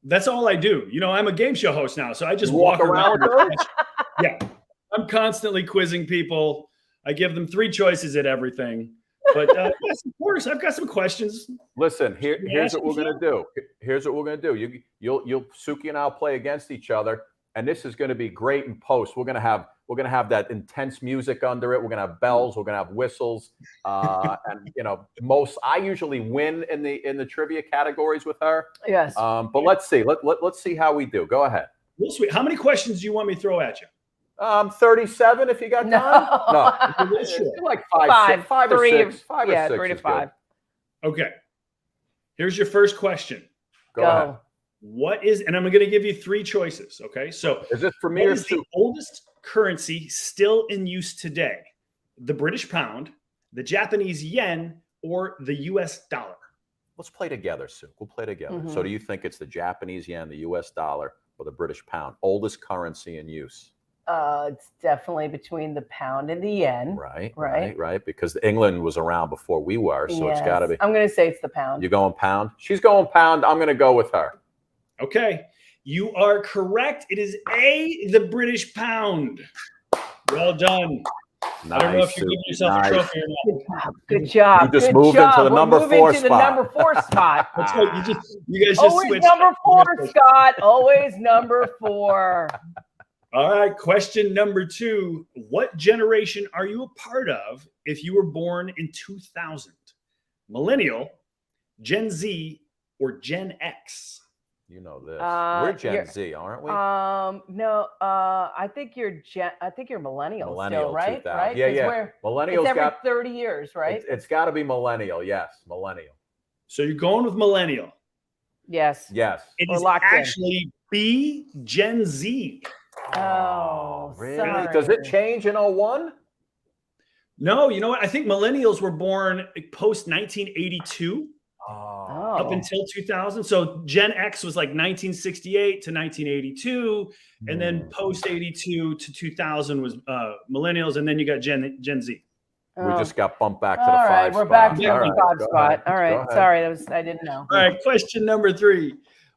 That's all I do. I'm a game show host now, so I just walk around. Yeah, I'm constantly quizzing people. I give them 3 choices at everything. But yes, of course, I've got some questions. Listen, here's what we're gonna do. Here's what we're gonna do. You'll Suki and I'll play against each other, and this is gonna be great in post. We're gonna have that intense music under it. We're gonna have bells. We're gonna have whistles. And I usually win in the trivia categories with her. Yes. But let's see. Let's see how we do. Go ahead. Real sweet. How many questions do you want me to throw at you? 37 if you got time. No. Sure. Like five or six. 3 to 5. Okay. Here's your first question. Go ahead. and I'm going to give you 3 choices. Okay. So is this for me what or is the oldest currency still in use today? The British pound, the Japanese yen, or the US dollar? Let's play together, Sue. We'll play together. So do you think it's the Japanese yen, the US dollar, or the British pound? Oldest currency in use. It's definitely between the pound and the yen. Right. Because England was around before we were, so it's got to be. I'm going to say it's the pound. You going pound? She's going pound. I'm going to go with her. Okay. You are correct. It is A, the British pound. Well done. Nice, I don't know if you're giving yourself a trophy or not. Good job. You just moved into the number 4 spot. The number 4 spot. That's right. You guys just always switched. Number 4, Scott. Always number 4. All right. Question number 2. What generation are you a part of if you were born in 2000? Millennial, Gen Z, or Gen X? You know this. We're Gen Z, aren't we? No. I think you're millennial. Millennial, still, right? 2000. Right? Yeah. Millennials it's every got 30 years, right? It's got to be millennial. Yes, millennial. So you're going with millennial. Yes. It is actually B, Gen Z. Oh, really? sorry. Does it change in 01? No, you know what? I think millennials were born post 1982 up until 2000. So Gen X was like 1968 to 1982, and then post 82 to 2000 was millennials, and then you got Gen Z. We just got bumped back to the 5 spot. We're back to the 5 spot. Ahead. All right. Sorry, I didn't know. All right, question number 3.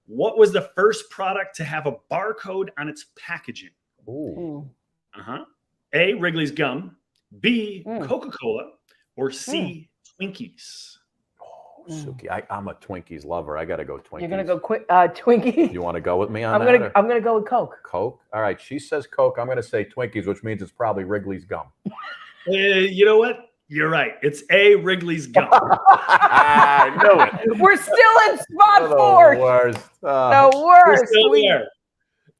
What was the first product to have a barcode on its packaging? Ooh. A, Wrigley's gum, B, Coca-Cola, or C, Twinkies? Suki, I'm a Twinkies lover. I got to go Twinkies. You're gonna go quick, Twinkie. You want to go with me on that? I'm gonna go with Coke. Coke. All right. She says Coke. I'm gonna say Twinkies, which means it's probably Wrigley's gum. You know what? You're right. It's A, Wrigley's gum. I knew it. We're still in spot 4. The worst. The worst. We're still there.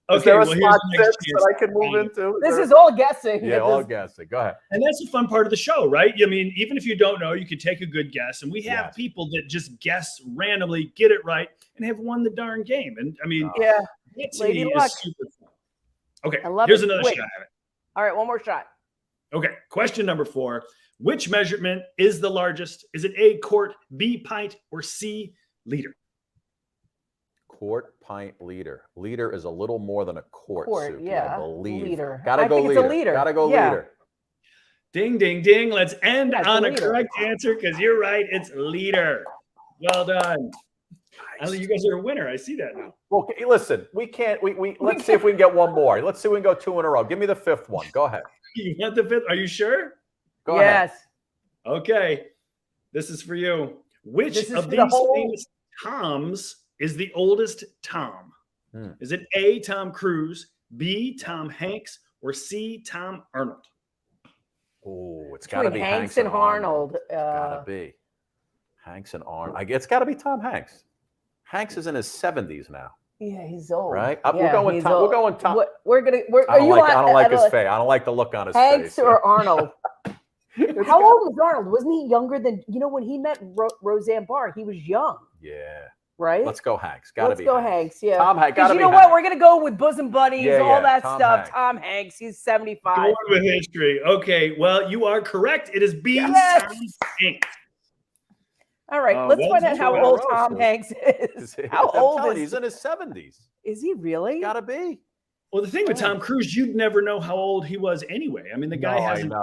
Okay, is there a spot 6 that I can move into? This is all guessing. Yeah, all guessing. Go ahead. And that's the fun part of the show, right? I mean, even if you don't know, you can take a good guess. And we have people that just guess randomly, get it right, and have won the darn game. And I mean, that to me is super fun. Okay, here's another shot at it. All right, one more shot. Okay, question number 4. Which measurement is the largest? Is it A, quart, B, pint, or C, liter? Quart, pint, liter. Liter is a little more than a quart, Suki, I believe. Liter. Gotta go liter. It's a liter. Gotta go liter. Ding, ding, ding. Let's end on a correct answer because you're right. It's liter. Well done. Nice. You guys are a winner. I see that now. Well, listen, we can't. Let's see if we can get one more. Let's see if we can go 2 in a row. Give me the 5th one. Go ahead. You want the 5th? Are you sure? Go ahead. Okay. This is for you. Which of these famous Toms is the oldest Tom? Is it A, Tom Cruise, B, Tom Hanks, or C, Tom Arnold? Oh, it's got to be Hanks and Arnold. Got to be Hanks and Arnold. It's got to be Tom Hanks. Hanks is in his 70s now. Yeah, he's old. Right? We're going Tom. We're going Tom. I don't like his face. I don't like the look on his face. Hanks or Arnold? How old was Arnold? Wasn't he younger than, when he met Roseanne Barr, he was young. Yeah. Right? Let's go Hanks. Let's go Hanks. Yeah. Tom Hanks. You know what? We're going to go with bosom buddies, all that Tom stuff. Hanks. Tom Hanks. He's 75. Going with history. Okay. Well, you are correct. It is B, Tom Hanks. All right. Let's find out how old Tom Hanks is. How old is he? He's in his 70s. Is he really? Got to be. Well, the thing with Tom Cruise, you'd never know how old he was anyway. I mean, the guy hasn't.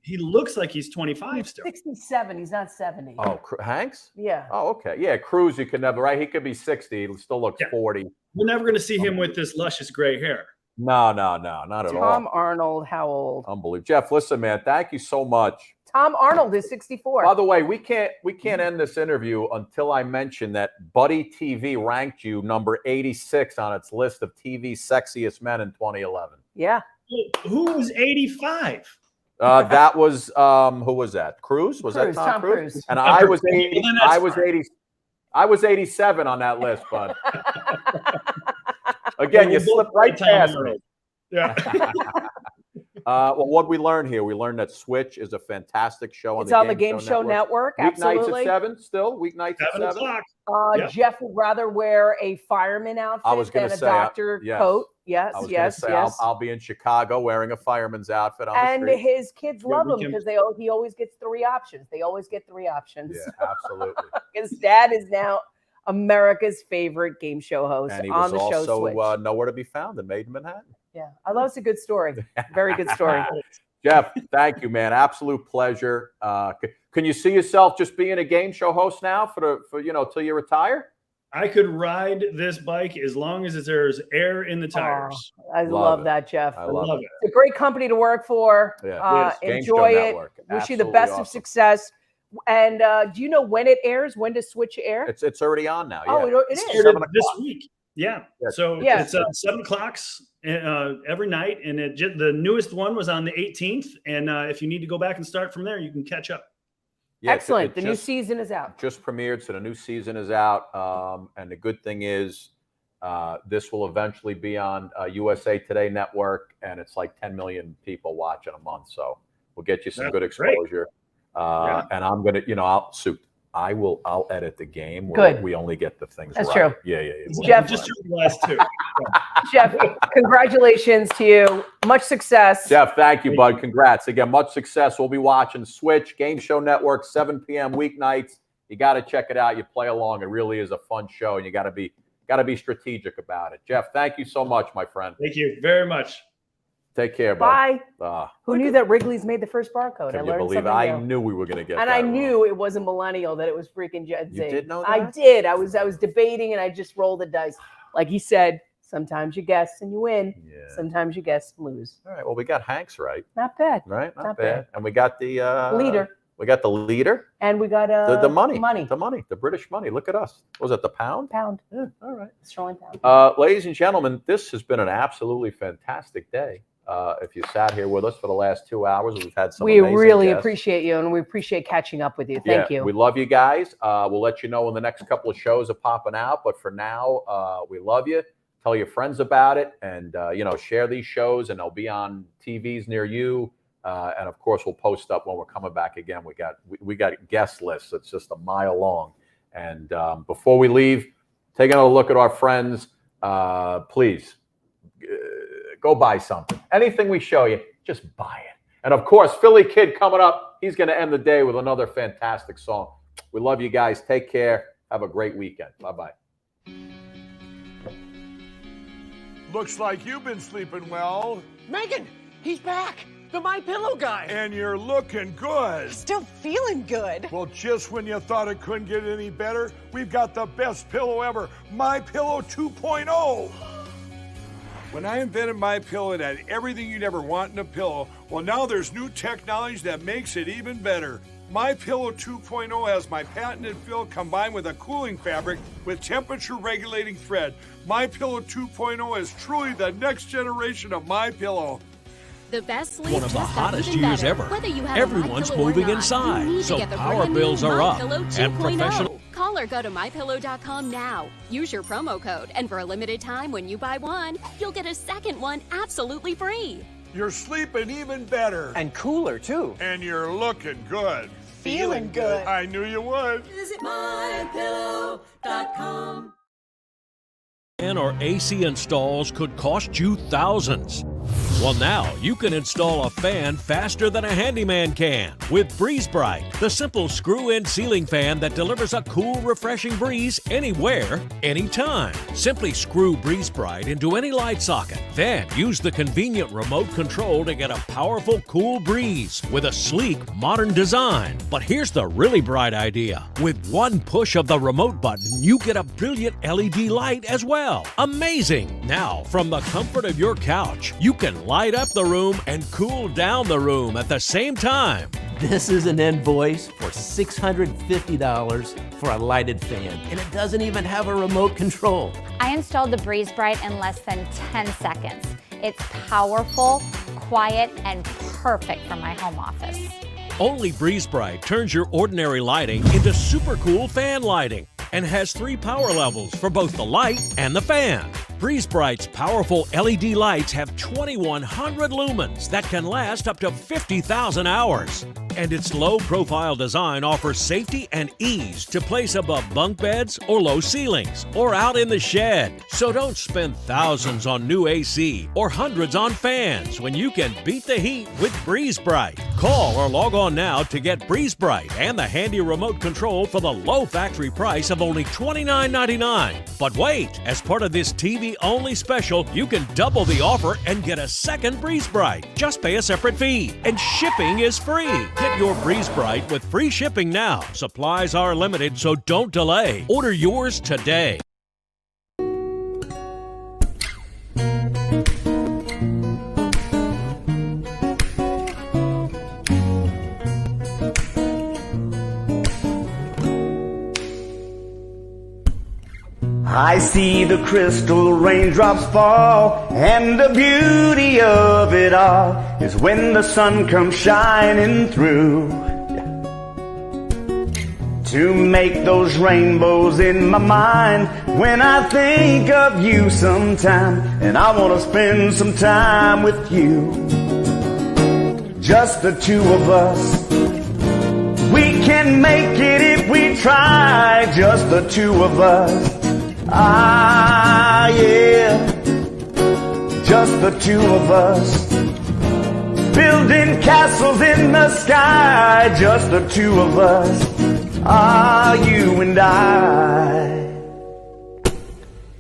He looks like he's 25 he's still. 67. He's not 70. Oh, Hanks? Yeah. Oh, okay. Yeah, Cruise, you could never, right? He could be 60. He still looks 40. We're never going to see him with this luscious gray hair. No, not at all. Tom Arnold, how old? Unbelievable. Jeff, listen, man, thank you so much. Tom Arnold is 64. By the way, we can't end this interview until I mention that Buddy TV ranked you number 86 on its list of TV's sexiest men in 2011. Yeah. Who was 85? That was who was that? Cruise? Was that Tom Cruise? And I was 80. I was 87 on that list, bud. Again, you slipped right past me. Yeah. Well, what we learned here, we learned that Switch is a fantastic show. It's on the Game Show Network. Weeknights Absolutely. at 7 still? Weeknights at 7? 7 o'clock. Yep. Jeff would rather wear a fireman outfit than a doctor coat. Yes, yes. I'll be in Chicago wearing a fireman's outfit on and the street. His kids love him because he always gets 3 options. They always get 3 options. Yeah, absolutely. His dad is now America's favorite game show host And he on was the show also Switch. nowhere to be found in Made in Manhattan. Yeah, I love it's a good story. Very good story. Jeff, thank you, man. Absolute pleasure. Can you see yourself just being a game show host now for till you retire? I could ride this bike as long as there's air in the tires. I love that, Jeff. I love it. It's a great company to work for. Yeah. Enjoy it. Wish you the best of success. And do you know when it airs? When does Switch air? It's already on now. Oh, Yeah. it is. Started this week. Yeah. So Yeah. it's 7 o'clock every night. And the newest one was on the 18th. And if you need to go back and start from there, you can catch up. Yeah, excellent. The new season is out. Just premiered, so the new season is out. And the good thing is this will eventually be on USA Today Network, and it's like 10 million people watch in a month. So we'll get you some good exposure. And I'm gonna, I'll edit the game. Good. We only get the things That's right. true. Yeah. Jeff, just the last 2. Jeff, congratulations to you. Much success. Jeff, thank you, bud. Congrats. Again, much success. We'll be watching Switch, Game Show Network, 7 p.m. weeknights. You got to check it out. You play along. It really is a fun show, and you got to be strategic about it. Jeff, thank you so much, my friend. Thank you very much. Take care, bud. Bye. Who knew that Wrigley's made the first barcode? Can I you learned believe it? something I new. knew we were going to get And that I wrong. knew it was a millennial that it was freaking Gen Z. You did know that? I did. I was debating and I just rolled the dice. Like he said, sometimes you guess and you win. Yeah. Sometimes you guess and lose. All right. Well, we got Hanks right. Not bad. Right? Not Not bad. bad. And we got the Leader. We got the leader. And we got The money. Money. The money. The British money. Look at us. Was it the pound? Pound. Yeah. All right. Sterling pound. Ladies and gentlemen, this has been an absolutely fantastic day. If you sat here with us for the last 2 hours, we've had some We amazing really guests. appreciate you, and we appreciate catching up with you. Thank you. We love you guys. We'll let you know when the next couple of shows are popping out. But for now, we love you. Tell your friends about it, and share these shows, and they'll be on TVs near you. And of course, we'll post up when we're coming back again. We got guest lists. It's just a mile long. And before we leave, take another look at our friends. Please go buy something. Anything we show you, just buy it. And of course, Philly Kid coming up. He's going to end the day with another fantastic song. We love you guys. Take care. Have a great weekend. Bye-bye. Looks like you've been sleeping well. Megan, he's back. The My Pillow guy. And you're looking good. Still feeling good. Well, just when you thought it couldn't get any better, we've got the best pillow ever, My Pillow 2.0. When I invented My Pillow, it had everything you'd ever want in a pillow. Well, now there's new technology that makes it even better. My Pillow 2.0 has my patented fill combined with a cooling fabric with temperature regulating thread. My Pillow 2.0 is truly the next generation of My Pillow. The best sleep One of the just got hottest even years better. ever. Whether you have Everyone's a My Pillow or moving not, inside, you need so to get the power brand new bills are up, MyPillow and 2.0. professional- Call or go to mypillow.com now. Use your promo code, and for a limited time, when you buy one, you'll get a second one absolutely free. You're sleeping even better. And cooler, too. And you're looking good. Feeling good. I knew you would. Visit mypillow.com. Fan or AC installs could cost you thousands. Well, now you can install a fan faster than a handyman can with Breeze Bright, the simple screw-in ceiling fan that delivers a cool, refreshing breeze anywhere, anytime. Simply screw Breeze Bright into any light socket, then use the convenient remote control to get a powerful, cool breeze with a sleek, modern design. But here's the really bright idea. With one push of the remote button, you get a brilliant LED light as well. Amazing! Now, from the comfort of your couch, you can light up the room and cool down the room at the same time. This is an invoice for $650 for a lighted fan, and it doesn't even have a remote control. I installed the Breeze Bright in less than 10 seconds. It's powerful, quiet, and perfect for my home office. Only Breeze Bright turns your ordinary lighting into super cool fan lighting and has 3 power levels for both the light and the fan. BreezeBrite's powerful LED lights have 2,100 lumens that can last up to 50,000 hours. And its low-profile design offers safety and ease to place above bunk beds or low ceilings or out in the shed. So don't spend thousands on new AC or hundreds on fans when you can beat the heat with BreezeBrite. Call or log on now to get BreezeBrite and the handy remote control for the low factory price of only $29.99. But wait, as part of this TV-only special, you can double the offer and get a second BreezeBrite. Just pay a separate fee, and shipping is free. Get your BreezeBrite with free shipping now. Supplies are limited, so don't delay. Order yours today. I see the crystal raindrops fall, and the beauty of it all is when the sun comes shining through to make those rainbows in my mind when I think of you sometime, and I want to spend some time with you. Just the two of us, we can make it if we try. Just the two of us. Ah, yeah, just the two of us, building castles in the sky, just the two of us, ah, you and I.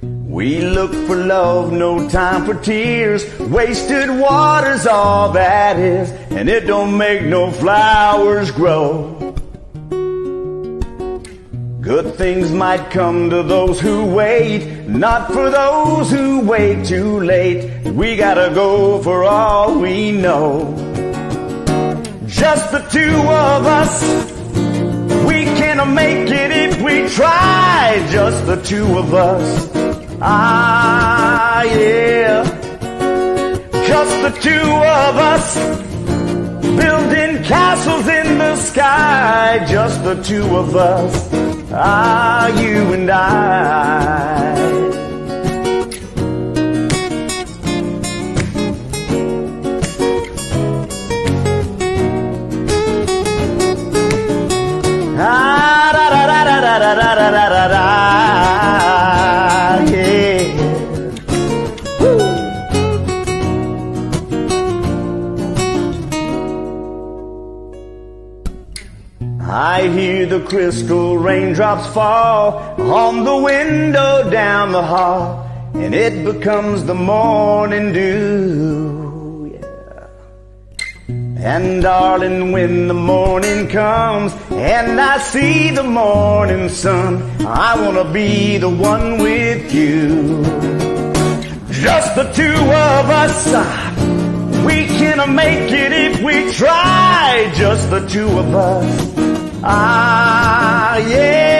We look for love, no time for tears, wasted water's all that is, and it don't make no flowers grow. Good things might come to those who wait, not for those who wait too late. We gotta go for all we know. Just the two of us, we can make it if we try. Just the two of us, ah yeah. Just the two of us, building castles in the sky. Just the two of us, ah, you and I. Ah, da da da da da da da da da da, yeah. Woo. I hear the crystal raindrops fall on the window down the hall, and it becomes the morning dew, yeah. And darling, when the morning comes and I see the morning sun, I wanna be the one with you. Just the two of us, we can make it if we try. Just the two of us, ah, yeah.